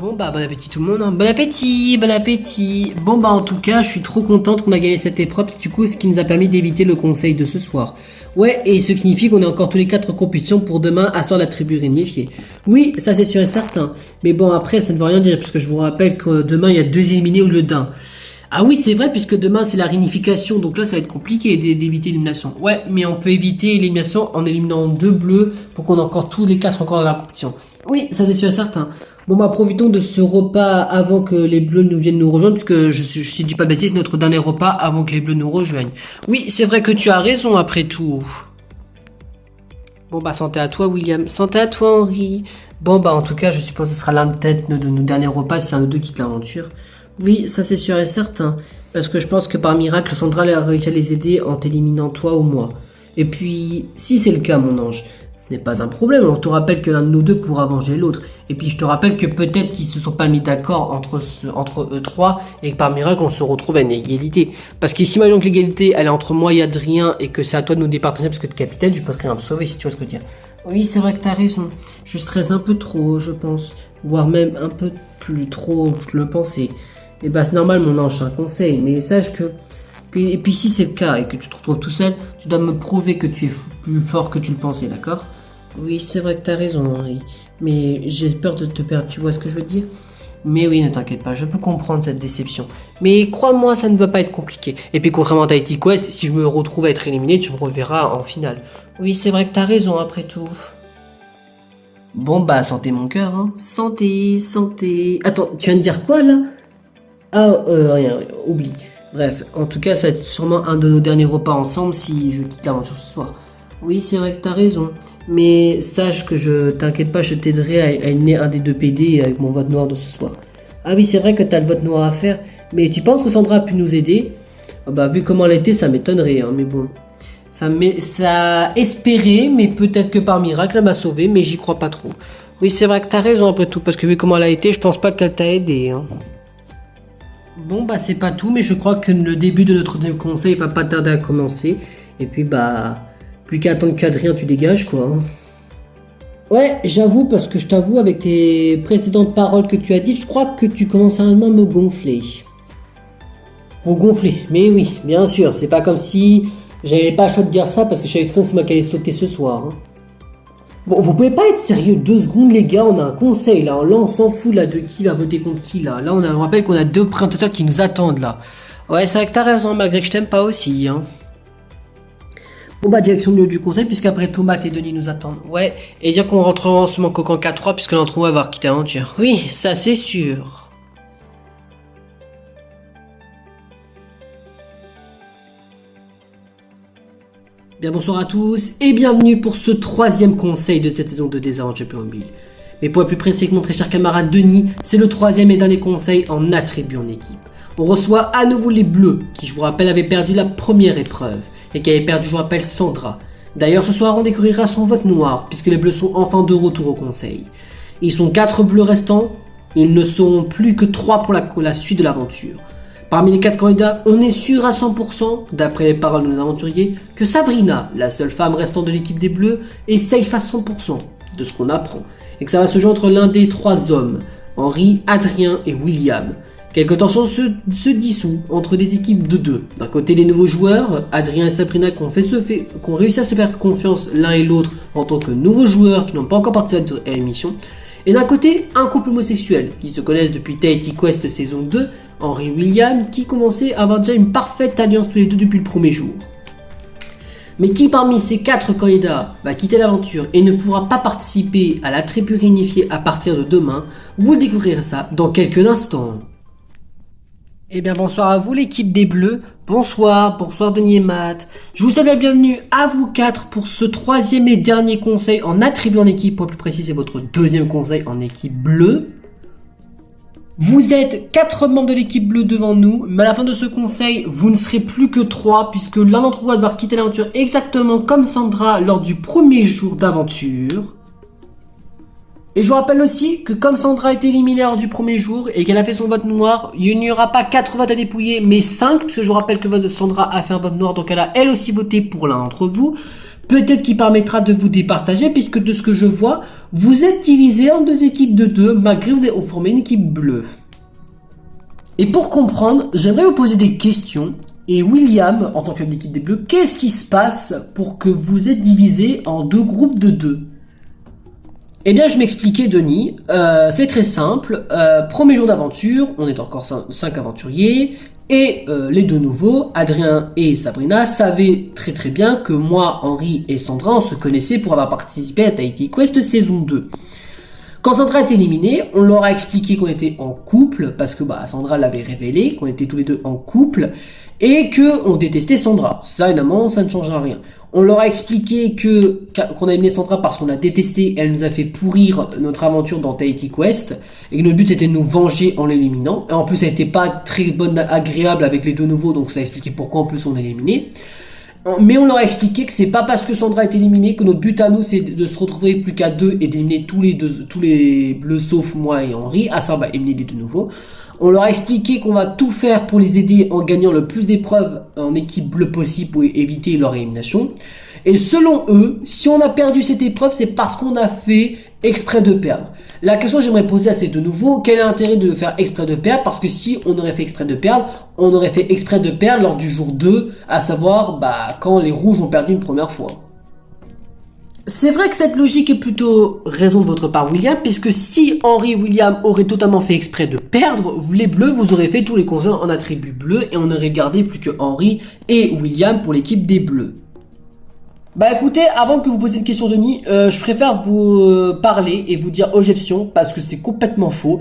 S1: Bon bah bon appétit tout le monde, hein. Bon appétit, bon appétit. Bon bah en tout cas je suis trop contente qu'on a gagné cette épreuve, du coup ce qui nous a permis d'éviter le conseil de ce soir. Ouais, et ce qui signifie qu'on est encore tous les 4 en compétition pour demain asseoir la tribu réunifiée. Oui, ça c'est sûr et certain. Mais bon après ça ne veut rien dire puisque je vous rappelle que demain il y a 2 éliminés au lieu d'1. Ah oui c'est vrai puisque demain c'est la réunification donc là ça va être compliqué d'éviter l'élimination. Ouais mais on peut éviter l'élimination en éliminant 2 bleus pour qu'on ait encore tous les 4 encore dans la compétition. Oui ça c'est sûr et certain. Bon bah profitons de ce repas avant que les bleus nous viennent nous rejoindre puisque je dis pas de bêtises, notre dernier repas avant que les bleus nous rejoignent. Oui c'est vrai que tu as raison après tout. Bon bah santé à toi William, santé à toi Henri. Bon bah en tout cas je suppose que ce sera l'un de nos derniers repas si un de deux quitte l'aventure. Oui ça c'est sûr et certain parce que je pense que par miracle Sandra a réussi à les aider en t'éliminant toi ou moi. Et puis si c'est le cas mon ange, ce n'est pas un problème, on te rappelle que l'un de nous deux pourra venger l'autre. Et puis je te rappelle que peut-être qu'ils se sont pas mis d'accord entre eux trois et que par miracle on se retrouve à une égalité. Parce que si imaginons que l'égalité elle est entre moi et Adrien et que c'est à toi de nous départager parce que tu es capitaine, je peux très bien me sauver si tu vois ce que je veux dire. Oui c'est vrai que t'as raison, je stresse un peu trop je pense, voire même un peu plus trop que je le pensais. Et bah c'est normal mon ange, c'est un conseil, mais sache que... Et puis si c'est le cas et que tu te retrouves tout seul, tu dois me prouver que tu es plus fort que tu le pensais, d'accord? Oui, c'est vrai que t'as raison, Henri. Mais j'ai peur de te perdre, tu vois ce que je veux dire? Mais oui, ne t'inquiète pas, je peux comprendre cette déception. Mais crois-moi, ça ne va pas être compliqué. Et puis contrairement à Titan Quest, si je me retrouve à être éliminé, tu me reverras en finale. Oui, c'est vrai que t'as raison après tout. Bon bah, santé mon cœur, hein. Santé, santé... Attends, tu viens de dire quoi là? Ah, rien, oublie. Bref, en tout cas, ça va être sûrement un de nos derniers repas ensemble si je quitte l'aventure ce soir. Oui, c'est vrai que t'as raison, mais sache que je t'inquiète pas, je t'aiderai à éliminer un des 2 PD avec mon vote noir de ce soir. Ah oui, c'est vrai que t'as le vote noir à faire, mais tu penses que Sandra a pu nous aider? Ah bah, vu comment elle était, ça m'étonnerait, hein, mais bon. Ça a espéré, mais peut-être que par miracle, elle m'a sauvé, mais j'y crois pas trop. Oui, c'est vrai que t'as raison après tout, parce que vu comment elle a été, je pense pas qu'elle t'a aidé, hein. Bon bah c'est pas tout mais je crois que le début de notre conseil va pas tarder à commencer. Et puis bah plus qu'à attendre qu'Adrien tu dégages quoi. Ouais j'avoue parce que je t'avoue avec tes précédentes paroles que tu as dites je crois que tu commences à me gonfler. Gonfler, mais oui bien sûr c'est pas comme si j'avais pas le choix de dire ça parce que je savais très bien que c'est moi qui allais sauter ce soir. Hein. Bon, vous pouvez pas être sérieux 2 secondes les gars, on a un conseil là, on s'en fout là de qui va voter contre qui là. Là on rappelle qu'on a 2 présentateurs qui nous attendent là. Ouais c'est vrai que t'as raison malgré que je t'aime pas aussi hein. Bon bah direction du conseil puisqu'après Thomas et Denis nous attendent. Ouais, et dire qu'on rentrera en ce moment qu'en 4-3 puisque l'entre nous va avoir quitté l'aventure. Oui, ça c'est sûr. Bien bonsoir à tous et bienvenue pour ce 3e conseil de cette saison de Désavantage Playmobil. Mais pour être plus précis que mon très cher camarade Denis, c'est le 3e et dernier conseil en attribut en équipe. On reçoit à nouveau les bleus, qui je vous rappelle avaient perdu la première épreuve, et qui avaient perdu je vous rappelle Sandra. D'ailleurs ce soir on découvrira son vote noir, puisque les bleus sont enfin de retour au conseil. Ils sont 4 bleus restants, ils ne sont plus que 3 pour la suite de l'aventure. Parmi les 4 candidats, on est sûr à 100%, d'après les paroles de nos aventuriers, que Sabrina, la seule femme restante de l'équipe des Bleus, est safe à 100%, de ce qu'on apprend, et que ça va se jouer entre l'un des 3 hommes, Henri, Adrien et William. Quelques tensions se dissouent entre des équipes de 2. D'un côté les nouveaux joueurs, Adrien et Sabrina qui ont réussi à se faire confiance l'un et l'autre en tant que nouveaux joueurs qui n'ont pas encore participé à l'émission, Et d'un côté, un couple homosexuel qui se connaissent depuis Tahiti Quest saison 2, Henry et William, qui commençaient à avoir déjà une parfaite alliance tous les deux depuis le premier jour. Mais qui parmi ces 4 candidats va quitter l'aventure et ne pourra pas participer à la tribu réunifiée à partir de demain, vous découvrirez ça dans quelques instants. Eh bien bonsoir à vous l'équipe des Bleus, bonsoir Denis et Matt. Je vous souhaite la bienvenue à vous 4 pour ce 3e et dernier conseil en attribut en équipe, pour plus précis c'est votre 2e conseil en équipe bleue. Vous êtes 4 membres de l'équipe bleue devant nous, mais à la fin de ce conseil, vous ne serez plus que 3 puisque l'un d'entre vous va devoir quitter l'aventure exactement comme Sandra lors du premier jour d'aventure. Et je vous rappelle aussi que comme Sandra a été éliminée lors du premier jour et qu'elle a fait son vote noir, il n'y aura pas 4 votes à dépouiller, mais 5, parce que je vous rappelle que Sandra a fait un vote noir, donc elle a elle aussi voté pour l'un d'entre vous. Peut-être qu'il permettra de vous départager, puisque de ce que je vois, vous êtes divisés en 2 équipes de 2, malgré que vous avez formé une équipe bleue. Et pour comprendre, j'aimerais vous poser des questions. Et William, en tant que l'équipe des Bleus, qu'est-ce qui se passe pour que vous êtes divisés en 2 groupes de 2? Eh bien, je m'expliquais, Denis. C'est très simple. Premier jour d'aventure, on est encore 5 aventuriers. Et les 2 nouveaux, Adrien et Sabrina, savaient très bien que moi, Henry et Sandra, on se connaissait pour avoir participé à Tahiti Quest saison 2. Quand Sandra est éliminée, on leur a expliqué qu'on était en couple, parce que Sandra l'avait révélé, qu'on était tous les 2 en couple, et que on détestait Sandra. Ça, évidemment, ça ne changera rien. On leur a expliqué qu'on a éliminé Sandra parce qu'on l'a détestée, elle nous a fait pourrir notre aventure dans Tahiti Quest, et que notre but c'était de nous venger en l'éliminant. Et en plus, elle n'était pas très bonne, agréable avec les 2 nouveaux, donc ça a expliqué pourquoi en plus on l'a éliminé. Mais on leur a expliqué que c'est pas parce que Sandra est éliminée que notre but à nous c'est de se retrouver plus qu'à 2 et d'éliminer tous les bleus sauf moi et Henry, à ça on va éliminer les 2 nouveaux. On leur a expliqué qu'on va tout faire pour les aider en gagnant le plus d'épreuves en équipe bleue possible pour éviter leur élimination. Et selon eux, si on a perdu cette épreuve, c'est parce qu'on a fait exprès de perdre. La question que j'aimerais poser à ces 2 nouveaux, quel est l'intérêt de faire exprès de perdre? Parce que si on aurait fait exprès de perdre, on aurait fait exprès de perdre lors du jour 2, à savoir quand les rouges ont perdu une première fois. C'est vrai que cette logique est plutôt raison de votre part, William, puisque si Henry et William auraient totalement fait exprès de perdre, les bleus, vous aurez fait tous les conseils en attribut bleu et on aurait gardé plus que Henry et William pour l'équipe des bleus. Écoutez, avant que vous posiez une question, Denis, je préfère vous parler et vous dire objection parce que c'est complètement faux.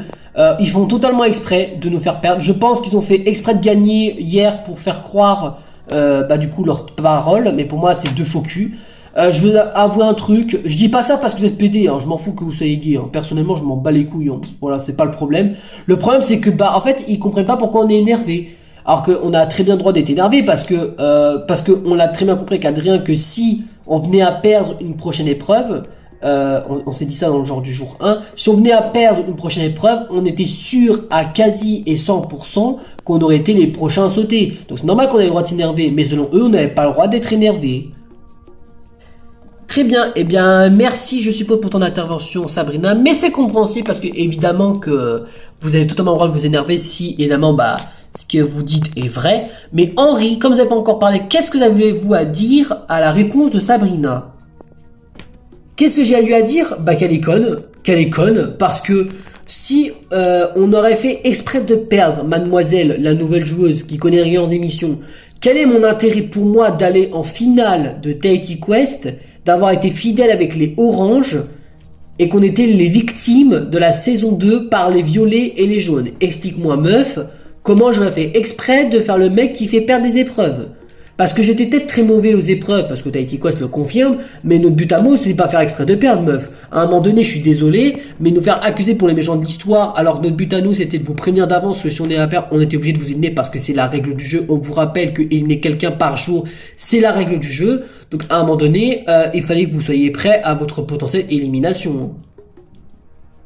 S1: Ils font totalement exprès de nous faire perdre. Je pense qu'ils ont fait exprès de gagner hier pour faire croire du coup leurs paroles, mais pour moi c'est 2 faux culs. Je veux avouer un truc, je dis pas ça parce que vous êtes pédé, je m'en fous que vous soyez gay, personnellement je m'en bats les couilles, voilà, c'est pas le problème. Le problème c'est que en fait ils comprennent pas pourquoi on est énervé. Alors qu'on a très bien le droit d'être énervé parce que on l'a très bien compris avec Adrien que si on venait à perdre une prochaine épreuve, on s'est dit ça dans le genre du jour 1, si on venait à perdre une prochaine épreuve, on était sûr à quasi et 100% qu'on aurait été les prochains à sauter. Donc c'est normal qu'on ait le droit de s'énerver, mais selon eux on n'avait pas le droit d'être énervé. Très bien, eh bien merci je suppose pour ton intervention Sabrina, mais c'est compréhensible parce que évidemment que vous avez totalement le droit de vous énerver si évidemment ce que vous dites est vrai. Mais Henry, comme vous n'avez pas encore parlé, qu'est-ce que vous avez-vous à dire à la réponse de Sabrina? Qu'est-ce que j'ai à lui à dire? Qu'elle est conne, parce que si on aurait fait exprès de perdre Mademoiselle, la nouvelle joueuse qui connaît rien en émission, quel est mon intérêt pour moi d'aller en finale de Tahiti Quest, d'avoir été fidèle avec les oranges et qu'on était les victimes de la saison 2 par les violets et les jaunes? Explique-moi meuf, comment j'aurais fait exprès de faire le mec qui fait perdre des épreuves? Parce que j'étais peut-être très mauvais aux épreuves, parce que Tahiti Quest le confirme, mais notre but à nous, c'est pas faire exprès de perdre, meuf. À un moment donné, je suis désolé, mais nous faire accuser pour les méchants de l'histoire, alors que notre but à nous, c'était de vous prévenir d'avance que si on est à perdre, on était obligé de vous éliminer parce que c'est la règle du jeu. On vous rappelle qu'éliminer quelqu'un par jour, c'est la règle du jeu. Donc à un moment donné, il fallait que vous soyez prêts à votre potentielle élimination.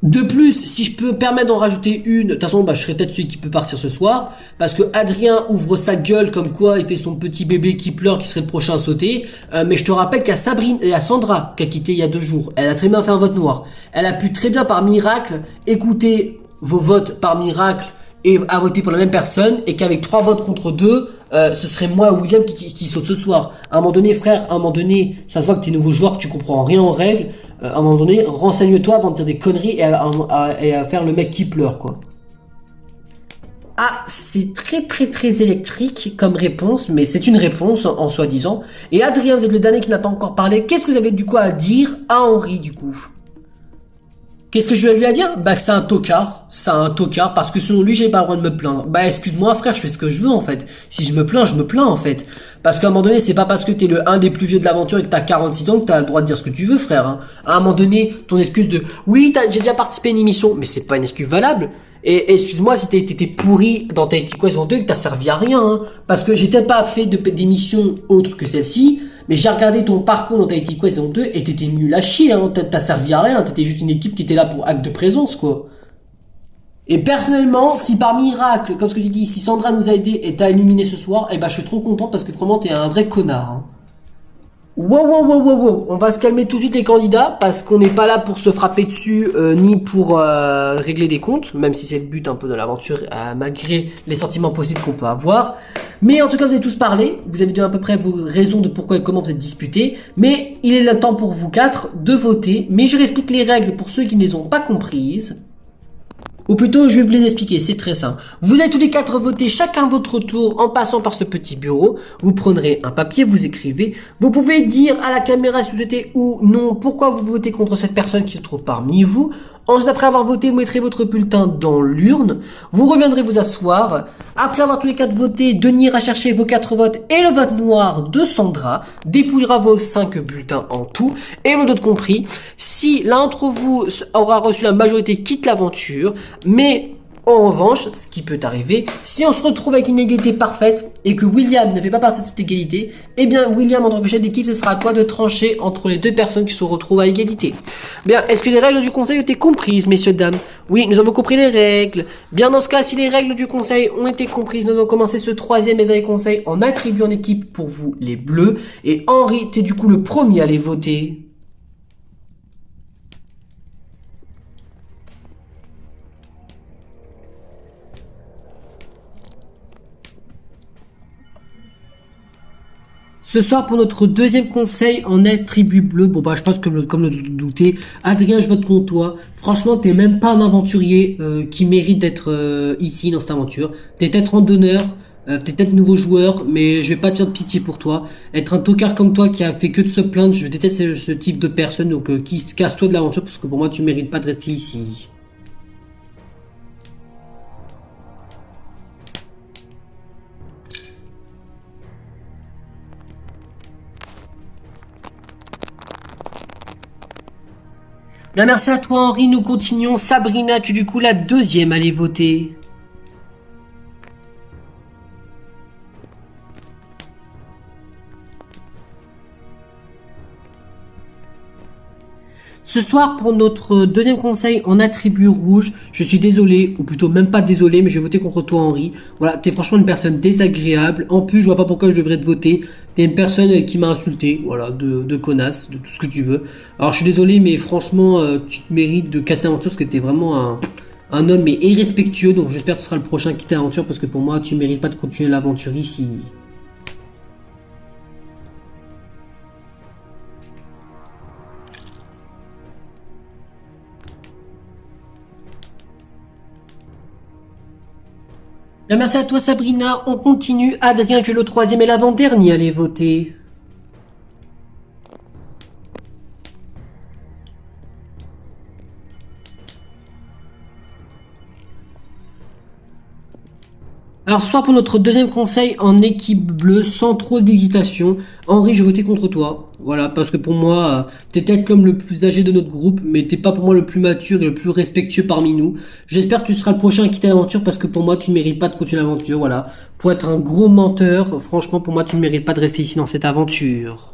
S1: De plus, si je peux permettre d'en rajouter une, de toute façon, je serai peut-être celui qui peut partir ce soir, parce que Adrien ouvre sa gueule comme quoi il fait son petit bébé qui pleure, qui serait le prochain à sauter, mais je te rappelle qu'il y a Sabrine et Sandra qui a quitté il y a 2 jours. Elle a très bien fait un vote noir. Elle a pu très bien par miracle écouter vos votes par miracle et a voté pour la même personne, et qu'avec 3 votes contre 2, ce serait moi ou William qui saute ce soir. À un moment donné, frère, à un moment donné, ça se voit que t'es nouveau joueur, que tu comprends rien en règles. À un moment donné, renseigne-toi avant de dire des conneries et à faire le mec qui pleure, quoi. Ah, c'est très électrique comme réponse, mais c'est une réponse en soi-disant. Et Adrien, vous êtes le dernier qui n'a pas encore parlé. Qu'est-ce que vous avez du coup à dire à Henri, du coup? Qu'est-ce que je vais lui dire? Bah que c'est un tocard, parce que selon lui j'ai pas le droit de me plaindre. Bah excuse-moi frère, je fais ce que je veux en fait. Si je me plains en fait. Parce qu'à un moment donné, c'est pas parce que t'es le un des plus vieux de l'aventure et que t'as 46 ans que t'as le droit de dire ce que tu veux frère. Hein. À un moment donné, ton excuse de oui j'ai déjà participé à une émission, mais c'est pas une excuse valable. Et excuse-moi si t'étais pourri dans Tahiti Quest 2 et que t'as servi à rien. Hein. Parce que j'ai peut-être pas fait d'émission autre que celle-ci. Mais j'ai regardé ton parcours dans Tahiti Quest saison 2 et t'étais nul à chier, hein. T'as servi à rien, t'étais juste une équipe qui était là pour acte de présence, quoi. Et personnellement, si par miracle, comme ce que tu dis, si Sandra nous a aidé et t'a éliminé ce soir, eh ben je suis trop content parce que vraiment t'es un vrai connard, hein. Wow, on va se calmer tout de suite les candidats parce qu'on n'est pas là pour se frapper dessus ni pour régler des comptes, même si c'est le but un peu de l'aventure malgré les sentiments possibles qu'on peut avoir. Mais en tout cas vous avez tous parlé, vous avez dit à peu près vos raisons de pourquoi et comment vous êtes disputés, mais il est le temps pour vous quatre de voter, mais je réexplique les règles pour ceux qui ne les ont pas comprises. Ou plutôt, je vais vous les expliquer, c'est très simple. Vous allez tous les quatre voter chacun votre tour en passant par ce petit bureau. Vous prendrez un papier, vous écrivez. Vous pouvez dire à la caméra si vous souhaitez ou non pourquoi vous votez contre cette personne qui se trouve parmi vous. Ensuite, après avoir voté, vous mettrez votre bulletin dans l'urne. Vous reviendrez vous asseoir. Après avoir tous les quatre voté, Denis ira chercher vos 4 votes et le vote noir de Sandra. Dépouillera vos 5 bulletins en tout. Et le d'autres compris. Si l'un d'entre vous aura reçu la majorité, quitte l'aventure. Mais en revanche, ce qui peut arriver, si on se retrouve avec une égalité parfaite et que William ne fait pas partie de cette égalité, eh bien William en tant que chef d'équipe, ce sera à toi de trancher entre les deux personnes qui se retrouvent à égalité. Bien, est-ce que les règles du conseil ont été comprises, messieurs, dames? Oui, nous avons compris les règles. Bien, dans ce cas, si les règles du conseil ont été comprises, nous allons commencer ce troisième et dernier conseil en attribuant en équipe pour vous les bleus. Et Henri, t'es du coup le premier à les voter. Ce soir, pour notre deuxième conseil en attribut bleu, bon bah je pense que comme le douter, Adrien, je vote contre toi. Franchement, t'es même pas un aventurier qui mérite d'être ici dans cette aventure. T'es peut-être randonneur, t'es peut-être nouveau joueur, mais je vais pas te faire de pitié pour toi. Être un tocard comme toi qui a fait que de se plaindre, je déteste ce type de personne, donc casse-toi de l'aventure parce que pour moi tu mérites pas de rester ici. Bien, merci à toi Henri, nous continuons. Sabrina, tu es du coup la deuxième à aller voter. Ce soir, pour notre deuxième conseil en attribut rouge, je suis désolé, ou plutôt même pas désolé, mais je vais voter contre toi Henri. Voilà, t'es franchement une personne désagréable. En plus, je vois pas pourquoi je devrais te voter. T'es une personne qui m'a insulté, voilà, de connasse, de tout ce que tu veux. Alors je suis désolé, mais franchement, tu te mérites de casser l'aventure parce que t'es vraiment un homme mais irrespectueux. Donc j'espère que tu seras le prochain qui quitte l'aventure parce que pour moi, tu mérites pas de continuer l'aventure ici. Bien, merci à toi Sabrina, on continue. Adrien, tu es le troisième et l'avant-dernier à aller voter. Alors ce soir pour notre deuxième conseil en équipe bleue, sans trop d'hésitation, Henri, je vais voter contre toi. Voilà, parce que pour moi, t'es peut-être l'homme le plus âgé de notre groupe, mais t'es pas pour moi le plus mature et le plus respectueux parmi nous. J'espère que tu seras le prochain à quitter l'aventure parce que pour moi, tu ne mérites pas de continuer l'aventure, voilà. Pour être un gros menteur, franchement, pour moi, tu ne mérites pas de rester ici dans cette aventure.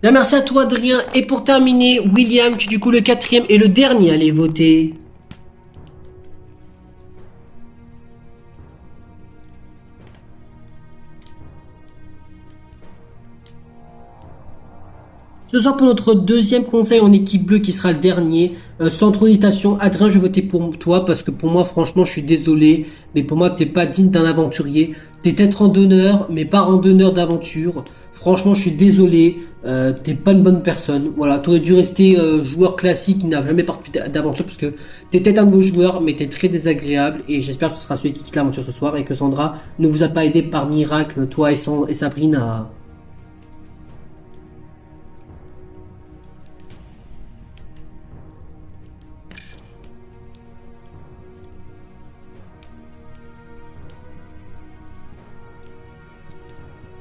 S1: Bien, merci à toi Adrien. Et pour terminer, William, tu es du coup le quatrième et le dernier à aller voter. Ce soir pour notre deuxième conseil en équipe bleue qui sera le dernier, sans trop d'hésitation, Adrien je vais voter pour toi parce que pour moi franchement je suis désolé, mais pour moi t'es pas digne d'un aventurier, t'es peut-être randonneur mais pas randonneur d'aventure, franchement je suis désolé, t'es pas une bonne personne, voilà, t'aurais dû rester joueur classique qui n'a jamais participé d'aventure parce que t'es peut-être un beau joueur mais t'es très désagréable et j'espère que tu seras celui qui quitte l'aventure ce soir et que Sandra ne vous a pas aidé par miracle, toi et Sabrina.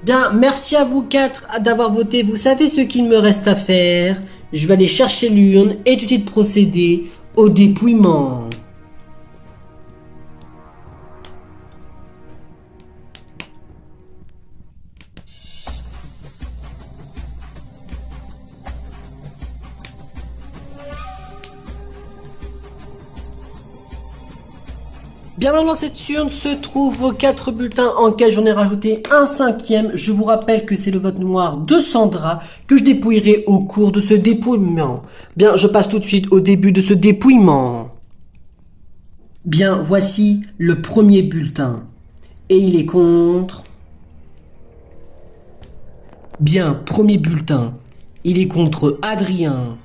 S1: Bien, merci à vous quatre d'avoir voté. Vous savez ce qu'il me reste à faire. Je vais aller chercher l'urne et tout de suite procéder au dépouillement. Bien maintenant dans cette urne se trouvent vos 4 bulletins en lesquels j'en ai rajouté un cinquième. Je vous rappelle que c'est le vote noir de Sandra que je dépouillerai au cours de ce dépouillement. Bien, je passe tout de suite au début de ce dépouillement. Bien, voici le premier bulletin. Et il est contre... Bien, premier bulletin. Il est contre Adrien.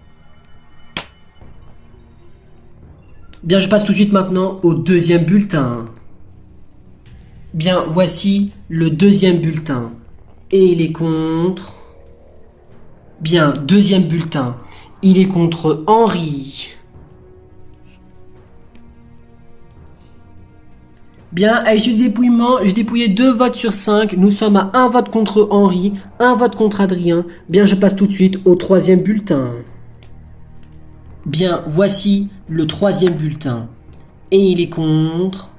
S1: Bien, je passe tout de suite maintenant au deuxième bulletin. Bien, voici le deuxième bulletin. Et il est contre... Bien, deuxième bulletin. Il est contre Henri. Bien, à l'issue du dépouillement, j'ai dépouillé 2 votes sur 5. Nous sommes à 1 vote contre Henri, 1 vote contre Adrien. Bien, je passe tout de suite au troisième bulletin. Bien, voici le troisième bulletin. Et il est contre...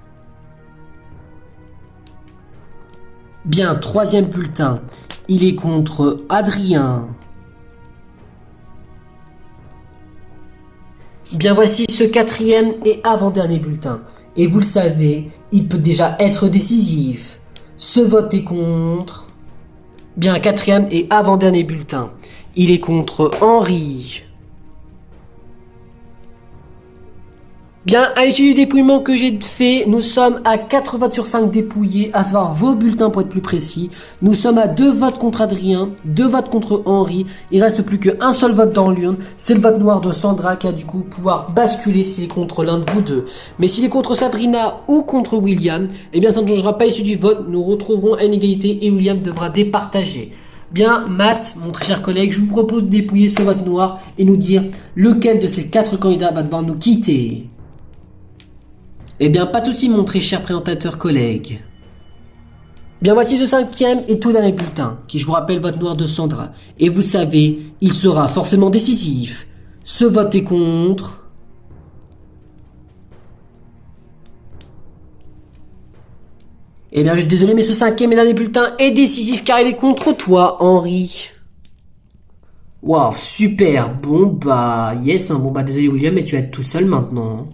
S1: Bien, troisième bulletin. Il est contre Adrien. Bien, voici ce quatrième et avant-dernier bulletin. Et vous le savez, il peut déjà être décisif. Ce vote est contre... Bien, quatrième et avant-dernier bulletin. Il est contre Henri. Bien, à l'issue du dépouillement que j'ai fait, nous sommes à 4 votes sur 5 dépouillés, à savoir vos bulletins pour être plus précis. Nous sommes à 2 votes contre Adrien, 2 votes contre Henri. Il reste plus qu'un seul vote dans l'urne. C'est le vote noir de Sandra qui a du coup pouvoir basculer s'il est contre l'un de vous deux. Mais s'il est contre Sabrina ou contre William, eh bien ça ne changera pas l'issue du vote. Nous retrouverons à une égalité et William devra départager. Bien, Matt, mon très cher collègue, je vous propose de dépouiller ce vote noir et nous dire lequel de ces 4 candidats va devoir nous quitter. Eh bien, pas de soucis, mon très cher présentateur collègue. Bien, voici ce cinquième et tout dernier bulletin, qui, je vous rappelle, vote noir de Sandra. Et vous savez, il sera forcément décisif. Ce vote est contre... Eh bien, je suis désolé, mais ce cinquième et dernier bulletin est décisif car il est contre toi, Henri. Waouh, super. Bon, bah, yes, hein. Bon, bah, désolé, William, mais tu vas être tout seul maintenant.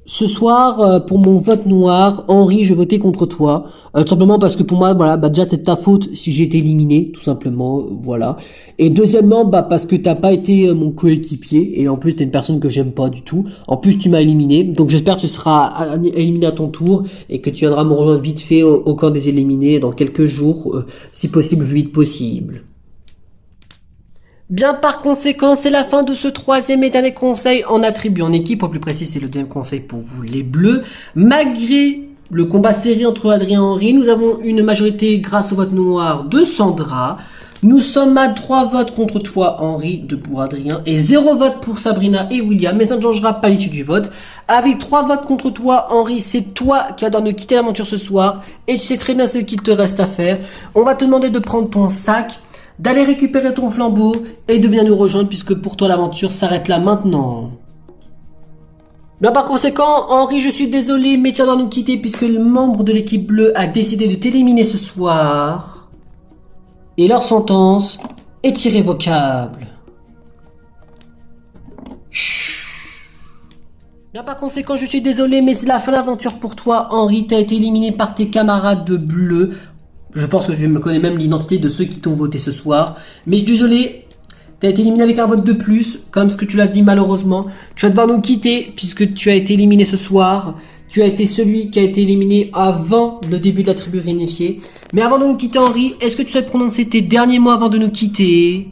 S1: Ce soir, pour mon vote noir, Henri, je vais voter contre toi. Tout simplement parce que pour moi, voilà, bah déjà c'est ta faute si j'ai été éliminé, tout simplement, voilà. Et deuxièmement, bah parce que t'as pas été mon coéquipier, et en plus t'es une personne que j'aime pas du tout. En plus tu m'as éliminé, donc j'espère que tu seras éliminé à ton tour, et que tu viendras me rejoindre vite fait au camp des éliminés dans quelques jours, si possible, le plus vite possible. Bien, par conséquent, c'est la fin de ce troisième et dernier conseil en attribut en équipe. Au plus précis, c'est le deuxième conseil pour vous, les bleus. Malgré le combat serré entre Adrien et Henri, nous avons une majorité grâce au vote noir de Sandra. Nous sommes à 3 votes contre toi, Henri, 2 pour Adrien, et 0 vote pour Sabrina et William, mais ça ne changera pas l'issue du vote. Avec 3 votes contre toi, Henri, c'est toi qui vas devoir nous quitter l'aventure ce soir, et tu sais très bien ce qu'il te reste à faire. On va te demander de prendre ton sac, d'aller récupérer ton flambeau et de bien nous rejoindre puisque pour toi l'aventure s'arrête là maintenant. Bien, par conséquent, Henri, je suis désolé mais tu vas devoir nous quitter puisque le membre de l'équipe bleue a décidé de t'éliminer ce soir. Et leur sentence est irrévocable. Chut. Bien, par conséquent, je suis désolé mais c'est la fin de l'aventure pour toi, Henri. T'as été éliminé par tes camarades de bleu. Je pense que je me connais même l'identité de ceux qui t'ont voté ce soir. Mais je suis désolé, tu as été éliminé avec un vote de plus, comme ce que tu l'as dit malheureusement. Tu vas devoir nous quitter puisque tu as été éliminé ce soir. Tu as été celui qui a été éliminé avant le début de la tribu réunifiée. Mais avant de nous quitter Henri, est-ce que tu souhaites prononcer tes derniers mots avant de nous quitter?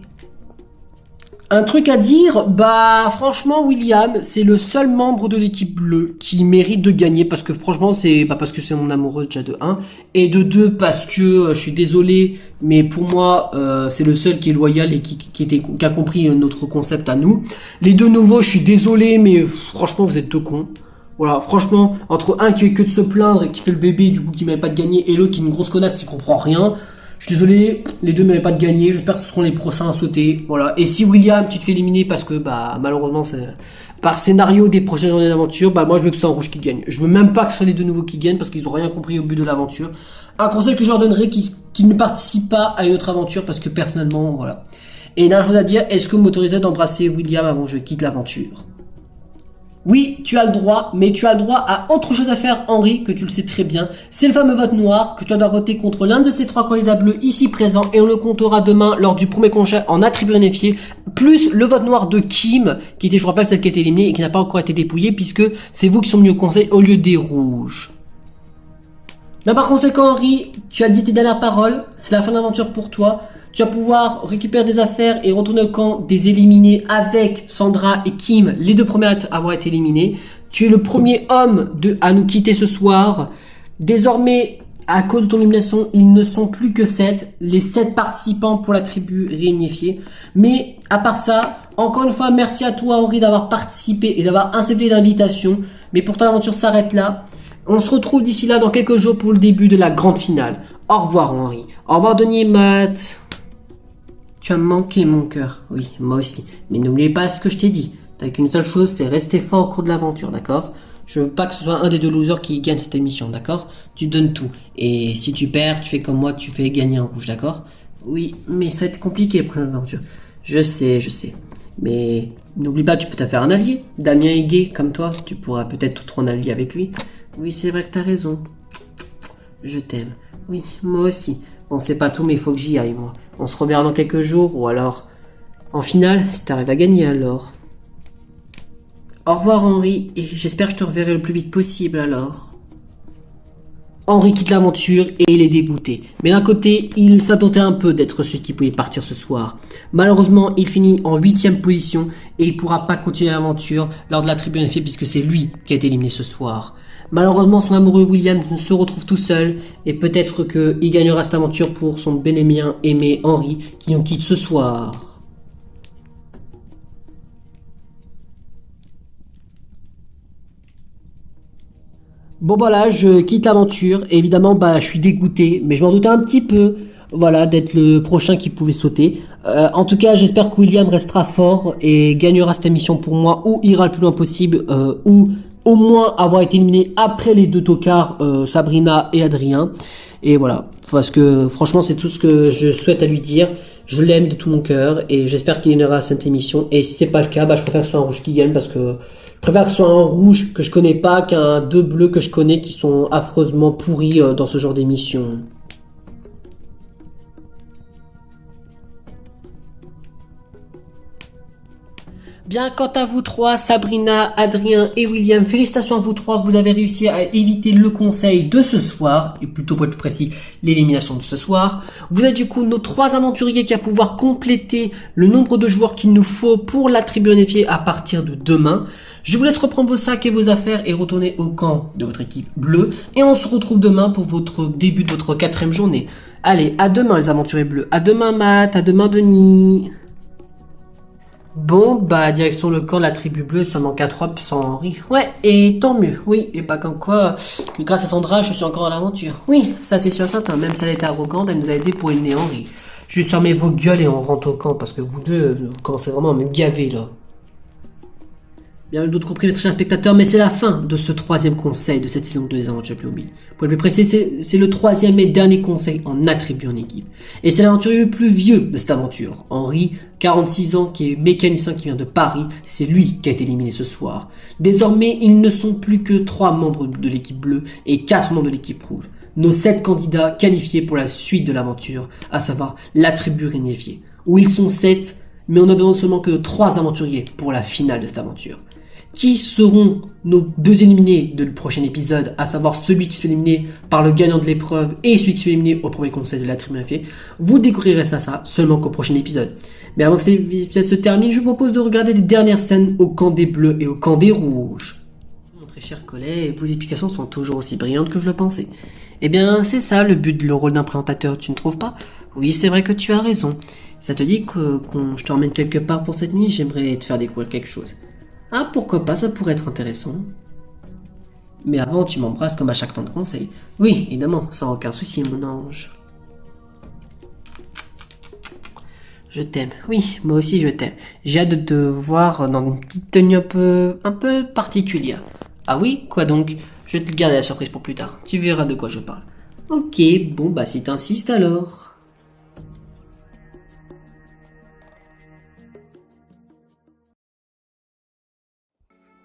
S1: Un truc à dire, bah franchement William, c'est le seul membre de l'équipe bleue qui mérite de gagner parce que franchement c'est parce que c'est mon amoureux déjà de 1 et de 2 parce que je suis désolé mais pour moi c'est le seul qui est loyal et qui a compris notre concept à nous. Les deux nouveaux je suis désolé mais franchement vous êtes deux cons. Voilà, franchement, entre un qui fait que de se plaindre et qui fait le bébé du coup qui mérite pas de gagner et l'autre qui est une grosse connasse qui comprend rien. Je suis désolé, les deux ne méritent pas de gagner, j'espère que ce seront les prochains à sauter, voilà. Et si William, tu te fais éliminer parce que, malheureusement, c'est par scénario des prochaines journées d'aventure, moi je veux que ce soit un rouge qui gagne. Je veux même pas que ce soit les deux nouveaux qui gagnent parce qu'ils ont rien compris au but de l'aventure. Un conseil que je leur donnerais, qu'ils ne participent pas à une autre aventure parce que personnellement, voilà. Et dernière chose à dire, est-ce que vous m'autorisez d'embrasser William avant que je quitte l'aventure? Oui, tu as le droit, mais tu as le droit à autre chose à faire, Henri, que tu le sais très bien. C'est le fameux vote noir, que tu dois voter contre l'un de ces 3 candidats bleus ici présents, et on le comptera demain lors du premier conseil en attribut réunifié, plus le vote noir de Kim, qui était, je vous rappelle, celle qui a été éliminée et qui n'a pas encore été dépouillée, puisque c'est vous qui sont venus au conseil au lieu des rouges. Là, par conséquent, Henri, tu as dit tes dernières paroles, c'est la fin de l'aventure pour toi. Tu vas pouvoir récupérer des affaires et retourner au camp des éliminés avec Sandra et Kim, les deux premiers à avoir été éliminés. Tu es le premier homme à nous quitter ce soir. Désormais, à cause de ton élimination, ils ne sont plus que 7, les 7 participants pour la tribu réunifiée. Mais à part ça, encore une fois, merci à toi Henri d'avoir participé et d'avoir accepté l'invitation. Mais pourtant l'aventure s'arrête là. On se retrouve d'ici là dans quelques jours pour le début de la grande finale. Au revoir Henri. Au revoir Denis et Matt. Tu as manqué mon cœur, oui, moi aussi. Mais n'oubliez pas ce que je t'ai dit. T'as qu'une seule chose, c'est rester fort au cours de l'aventure, d'accord? Je veux pas que ce soit un des deux losers qui gagne cette émission, d'accord? Tu donnes tout. Et si tu perds, tu fais comme moi, tu fais gagner en rouge, d'accord? Oui, mais ça va être compliqué la prochaine aventure. Je sais. Mais n'oublie pas, tu peux te faire un allié. Damien est gay, comme toi. Tu pourras peut-être te trouver un allié avec lui. Oui, c'est vrai que t'as raison. Je t'aime. Oui, moi aussi. Bon, c'est pas tout, mais il faut que j'y aille, moi. On se reverra dans quelques jours, ou alors... En finale, si t'arrives à gagner, alors... Au revoir, Henri, et j'espère que je te reverrai le plus vite possible, alors... Henri quitte l'aventure, et il est dégoûté. Mais d'un côté, il s'attendait un peu d'être celui qui pouvait partir ce soir. Malheureusement, il finit en 8ème position, et il pourra pas continuer l'aventure lors de la tribu réunifiée, puisque c'est lui qui a été éliminé ce soir. Malheureusement, son amoureux William se retrouve tout seul et peut-être qu'il gagnera cette aventure pour son bien aimé Henri qui nous quitte ce soir. Bon voilà, je quitte l'aventure. Évidemment, je suis dégoûté, mais je m'en doutais un petit peu, voilà, d'être le prochain qui pouvait sauter. En tout cas, j'espère que William restera fort et gagnera cette émission pour moi, ou ira le plus loin possible, ou au moins avoir été éliminé après les deux tocards, Sabrina et Adrien. Et voilà, parce que franchement c'est tout ce que je souhaite à lui dire. Je l'aime de tout mon cœur et j'espère qu'il gagnera cette émission. Et si c'est pas le cas, je préfère que ce soit un rouge qui gagne parce que je préfère que ce soit un rouge que je connais pas qu'un deux bleus que je connais qui sont affreusement pourris dans ce genre d'émission. Bien, quant à vous trois, Sabrina, Adrien et William, félicitations à vous trois, vous avez réussi à éviter le conseil de ce soir, et plutôt pour être plus précis, l'élimination de ce soir. Vous êtes du coup nos 3 aventuriers qui vont pouvoir compléter le nombre de joueurs qu'il nous faut pour la tribu unifiée à partir de demain. Je vous laisse reprendre vos sacs et vos affaires et retourner au camp de votre équipe bleue, et on se retrouve demain pour votre début de votre 4e journée. Allez, à demain les aventuriers bleus, à demain Matt, à demain Denis. Bon, direction le camp de la tribu bleue, ça manque à 3 sans Henri. Ouais, et tant mieux, oui, et pas comme quoi, que grâce à Sandra, je suis encore à l'aventure. Oui, ça c'est sûr et certain, même si elle était arrogante, elle nous a aidé pour éliminer Henri. Juste fermez vos gueules et on rentre au camp, parce que vous deux, vous commencez vraiment à me gaver, là. Bien d'autres compris, mes très chers spectateurs, mais c'est la fin de ce 3e conseil de cette saison 2 des Aventures Playmobil. Pour le plus précis, c'est le 3e et dernier conseil en attribut en équipe. Et c'est l'aventurier le plus vieux de cette aventure. Henri, 46 ans, qui est mécanicien qui vient de Paris, c'est lui qui a été éliminé ce soir. Désormais, ils ne sont plus que 3 membres de l'équipe bleue et 4 membres de l'équipe rouge. nos 7 candidats qualifiés pour la suite de l'aventure, à savoir la tribu réunifiée, où ils sont 7, mais on a besoin seulement que de 3 aventuriers pour la finale de cette aventure. Qui seront nos 2 éliminés de le prochain épisode, à savoir celui qui se fait éliminer par le gagnant de l'épreuve et celui qui se fait éliminer au premier conseil de la tribu réunifiée. Vous découvrirez ça seulement qu'au prochain épisode. Mais avant que cet épisode se termine, je vous propose de regarder les dernières scènes au camp des bleus et au camp des rouges. Mon très cher collègue, vos explications sont toujours aussi brillantes que je le pensais. Eh bien, c'est ça le but du rôle d'un présentateur, tu ne trouves pas? Oui, c'est vrai que tu as raison. Ça te dit que je te emmène quelque part pour cette nuit? J'aimerais te faire découvrir quelque chose. Ah, pourquoi pas, ça pourrait être intéressant. Mais avant, tu m'embrasses comme à chaque temps de conseil. Oui, évidemment, sans aucun souci, mon ange. Je t'aime. Oui, moi aussi je t'aime. J'ai hâte de te voir dans une petite tenue un peu particulière. Ah oui? Quoi donc? Je vais te garder la surprise pour plus tard. Tu verras de quoi je parle. Ok, bon bah si t'insistes alors.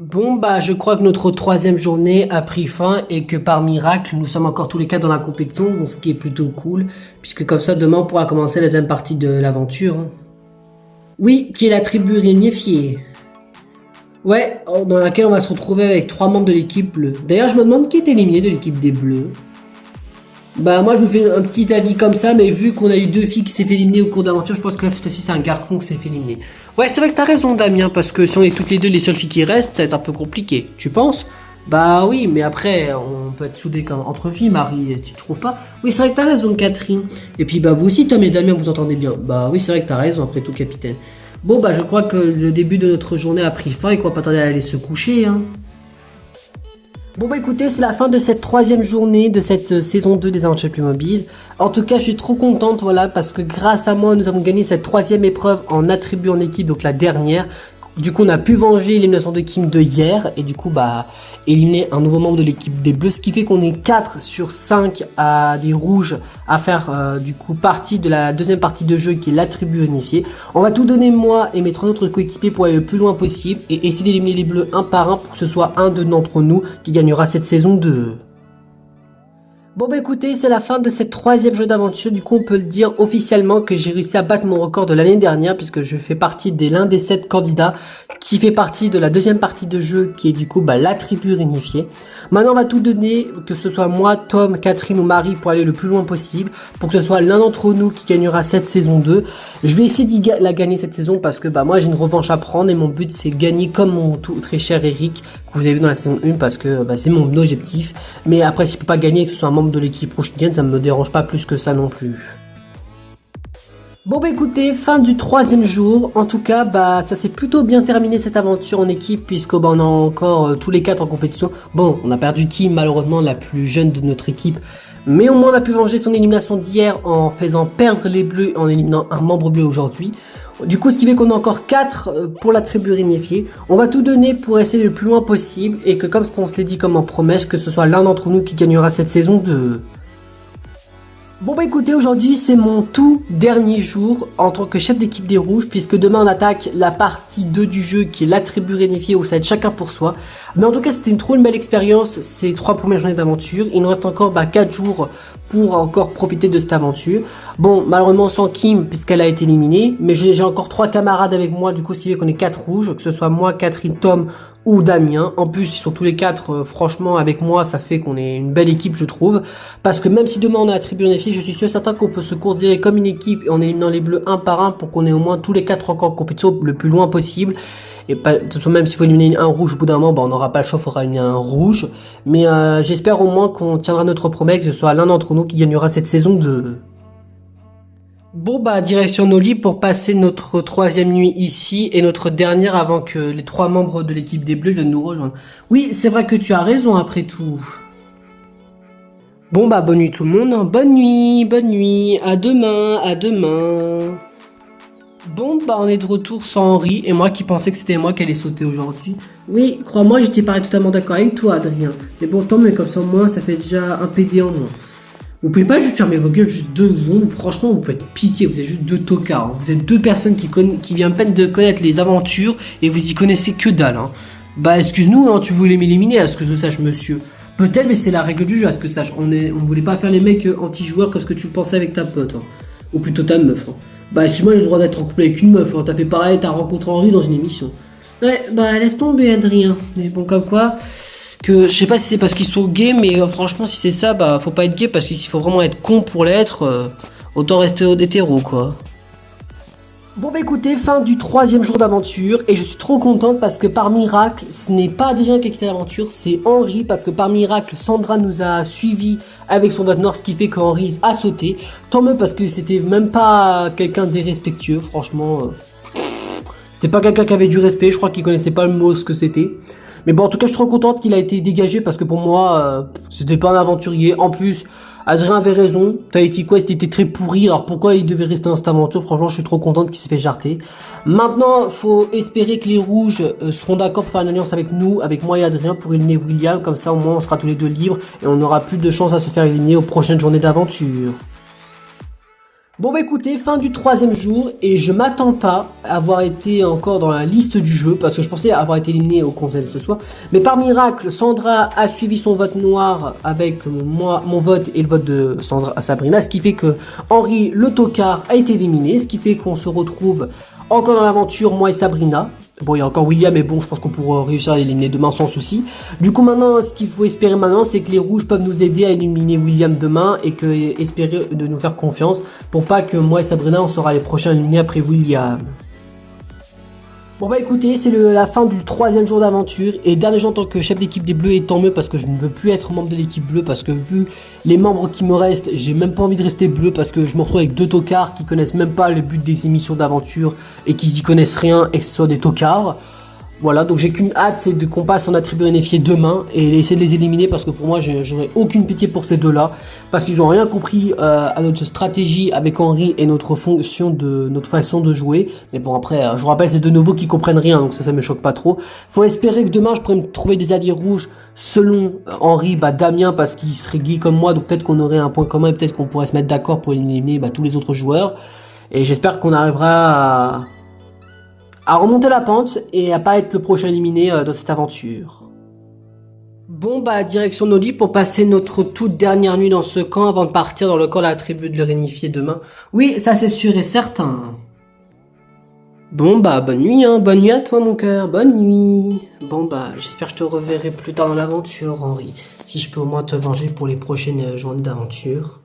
S1: Bon bah je crois que notre 3e journée a pris fin et que par miracle nous sommes encore tous les 4 dans la compétition, ce qui est plutôt cool, puisque comme ça demain on pourra commencer la deuxième partie de l'aventure. Oui, qui est la tribu réunifiée. Ouais, dans laquelle on va se retrouver avec 3 membres de l'équipe bleue. D'ailleurs je me demande qui est éliminé de l'équipe des bleus. Bah moi je me fais un petit avis comme ça, mais vu qu'on a eu 2 filles qui s'est fait éliminer au cours de l'aventure, je pense que là cette fois-ci c'est un garçon qui s'est fait éliminer. Ouais, c'est vrai que t'as raison Damien, parce que si on est toutes les deux les seules filles qui restent, ça va être un peu compliqué. Tu penses? Bah oui, mais après on peut être soudés comme entre filles, Marie, tu trouves pas? Oui, c'est vrai que t'as raison Catherine. Et puis bah vous aussi Tom et Damien vous entendez bien. Bah oui, c'est vrai que t'as raison après tout capitaine. Bon bah je crois que le début de notre journée a pris fin et qu'on va pas tarder à aller se coucher hein. Bon bah écoutez, c'est la fin de cette 3e journée de cette saison 2 des Aventures Playmobil. En tout cas, je suis trop contente, voilà, parce que grâce à moi, nous avons gagné cette 3e épreuve en attribut en équipe, donc la dernière. Du coup, on a pu venger l'élimination de Kim de hier, et du coup, bah, éliminer un nouveau membre de l'équipe des Bleus, ce qui fait qu'on est 4 sur 5 à des rouges à faire, du coup, partie de la deuxième partie de jeu qui est l'attribut unifié. On va tout donner, moi et mes 3 autres coéquipiers, pour aller le plus loin possible, et essayer d'éliminer les Bleus un par un pour que ce soit un d'entre nous qui gagnera cette saison 2. Bon bah écoutez, c'est la fin de cette 3e jeu d'aventure, du coup on peut le dire officiellement que j'ai réussi à battre mon record de l'année dernière puisque je fais partie de l'un des 7 candidats qui fait partie de la deuxième partie de jeu qui est du coup bah, la tribu réunifiée. Maintenant on va tout donner, que ce soit moi, Tom, Catherine ou Marie pour aller le plus loin possible, pour que ce soit l'un d'entre nous qui gagnera cette saison 2. Je vais essayer de la gagner cette saison parce que bah moi j'ai une revanche à prendre et mon but c'est de gagner comme mon tout très cher Eric que vous avez vu dans la saison 1 parce que bah, c'est mon objectif. Mais après si je peux pas gagner, que ce soit un membre de l'équipe rouge qui gagne, ça me dérange pas plus que ça non plus. Bon bah écoutez, fin du 3e jour, en tout cas bah ça s'est plutôt bien terminé cette aventure en équipe puisque bah, on a encore tous les 4 en compétition. Bon, on a perdu Kim, malheureusement la plus jeune de notre équipe, mais au moins on a pu venger son élimination d'hier en faisant perdre les bleus, en éliminant un membre bleu aujourd'hui. Du coup ce qui fait qu'on a encore 4 pour la tribu réunifiée. On va tout donner pour essayer le plus loin possible et que comme ce qu'on se l'est dit comme en promesse, que ce soit l'un d'entre nous qui gagnera cette saison 2. Bon bah écoutez, aujourd'hui c'est mon tout dernier jour en tant que chef d'équipe des rouges puisque demain on attaque la partie 2 du jeu qui est l'attribut réunifié où ça va être chacun pour soi. Mais en tout cas c'était une belle expérience ces 3 premières journées d'aventure. Il nous reste encore 4 jours pour encore profiter de cette aventure. Bon malheureusement sans Kim puisqu'elle a été éliminée, mais j'ai encore 3 camarades avec moi, du coup ce qui fait qu'on est 4 rouges, que ce soit moi, Catherine, Tom ou Damien. En plus ils sont tous les 4 franchement avec moi, ça fait qu'on est une belle équipe je trouve, parce que même si demain on a attribué un je suis sûr certain qu'on peut se considérer comme une équipe en éliminant les bleus un par un pour qu'on ait au moins tous les 4 encore en compétition le plus loin possible. Et pas, même s'il faut éliminer un rouge au bout d'un moment, bah on n'aura pas le choix, il faudra éliminer un rouge. Mais j'espère au moins qu'on tiendra notre promesse, que ce soit l'un d'entre nous qui gagnera cette saison 2. Bon bah direction nos lits pour passer notre 3e nuit ici et notre dernière avant que les 3 membres de l'équipe des bleus viennent nous rejoindre. Oui, c'est vrai que tu as raison après tout. Bon bah bonne nuit tout le monde, bonne nuit, à demain. Bon bah on est de retour sans Henri et moi qui pensais que c'était moi qui allais sauter aujourd'hui. Oui, crois-moi, j'étais pas totalement d'accord avec toi Adrien. Mais bon tant mieux, comme ça moi ça fait déjà un PD en moins. Vous pouvez pas juste fermer vos gueules juste 2 secondes, franchement vous faites pitié, vous êtes juste 2 tocards. Hein. Vous êtes 2 personnes qui viennent à peine de connaître les aventures et vous y connaissez que dalle. Hein. Bah excuse-nous, hein, tu voulais m'éliminer à ce que je sache monsieur. Peut-être, mais c'était la règle du jeu, à ce que sache. On voulait pas faire les mecs anti-joueurs comme ce que tu pensais avec ta pote. Hein. Ou plutôt ta meuf. Hein. Bah, excuse-moi, j'ai le droit d'être en couple avec une meuf. Hein. T'as fait pareil, t'as rencontré Henri dans une émission. Ouais, bah, laisse tomber, Adrien. Mais bon, comme quoi, que je sais pas si c'est parce qu'ils sont gays, mais franchement, si c'est ça, bah, faut pas être gay parce qu'il faut vraiment être con pour l'être. Autant rester hétéro, quoi. Bon bah écoutez, fin du 3e jour d'aventure et je suis trop contente parce que par miracle, ce n'est pas Adrien qui a quitté l'aventure, c'est Henri parce que par miracle, Sandra nous a suivis avec son vote noir, ce qui fait qu'Henri a sauté. Tant mieux parce que c'était même pas quelqu'un d'irrespectueux, franchement. C'était pas quelqu'un qui avait du respect, je crois qu'il connaissait pas le mot ce que c'était. Mais bon, en tout cas, je suis trop contente qu'il a été dégagé parce que pour moi, c'était pas un aventurier. En plus, Adrien avait raison. Tahiti Quest était très pourri. Alors pourquoi il devait rester dans cette aventure? Franchement, je suis trop contente qu'il s'est fait jarter. Maintenant, faut espérer que les rouges seront d'accord pour faire une alliance avec nous, avec moi et Adrien pour éliminer William. Comme ça, au moins, on sera tous les deux libres et on n'aura plus de chance à se faire éliminer aux prochaines journées d'aventure. Bon bah écoutez, fin du 3e jour et je m'attends pas à avoir été encore dans la liste du jeu parce que je pensais avoir été éliminé au conseil ce soir. Mais par miracle, Sandra a suivi son vote noir avec moi, mon vote et le vote de Sabrina, ce qui fait que Henri le tocard a été éliminé, ce qui fait qu'on se retrouve encore dans l'aventure, moi et Sabrina. Bon, il y a encore William, mais bon, je pense qu'on pourra réussir à l'éliminer demain sans souci. Du coup, maintenant, ce qu'il faut espérer maintenant, c'est que les rouges peuvent nous aider à éliminer William demain et que espérer de nous faire confiance pour pas que moi et Sabrina, on sera les prochains éliminés après William. Bon bah écoutez, c'est la fin du 3e jour d'aventure et dernier jour en tant que chef d'équipe des Bleus et tant mieux parce que je ne veux plus être membre de l'équipe bleue parce que vu les membres qui me restent, j'ai même pas envie de rester bleu parce que je me retrouve avec 2 tocards qui connaissent même pas le but des émissions d'aventure et qui y connaissent rien et que ce soit des tocards. Voilà, donc j'ai qu'une hâte, c'est qu'on passe en attribut unifié demain et essayer de les éliminer parce que pour moi, j'aurais aucune pitié pour ces deux-là parce qu'ils ont rien compris à notre stratégie avec Henri et notre fonction de notre façon de jouer. Mais bon, après, je vous rappelle, c'est de nouveau qui comprennent rien, donc ça me choque pas trop. Faut espérer que demain, je pourrais me trouver des alliés rouges selon Henri, Damien parce qu'il serait gay comme moi, donc peut-être qu'on aurait un point commun et peut-être qu'on pourrait se mettre d'accord pour éliminer tous les autres joueurs. Et j'espère qu'on arrivera à remonter la pente et à pas être le prochain éliminé dans cette aventure. Bon direction nos lits pour passer notre toute dernière nuit dans ce camp avant de partir dans le camp de la tribu de le réunifier demain. Oui, ça c'est sûr et certain. Bon bonne nuit bonne nuit à toi mon cœur, bonne nuit. Bon j'espère que je te reverrai plus tard dans l'aventure Henri. Si je peux au moins te venger pour les prochaines journées d'aventure.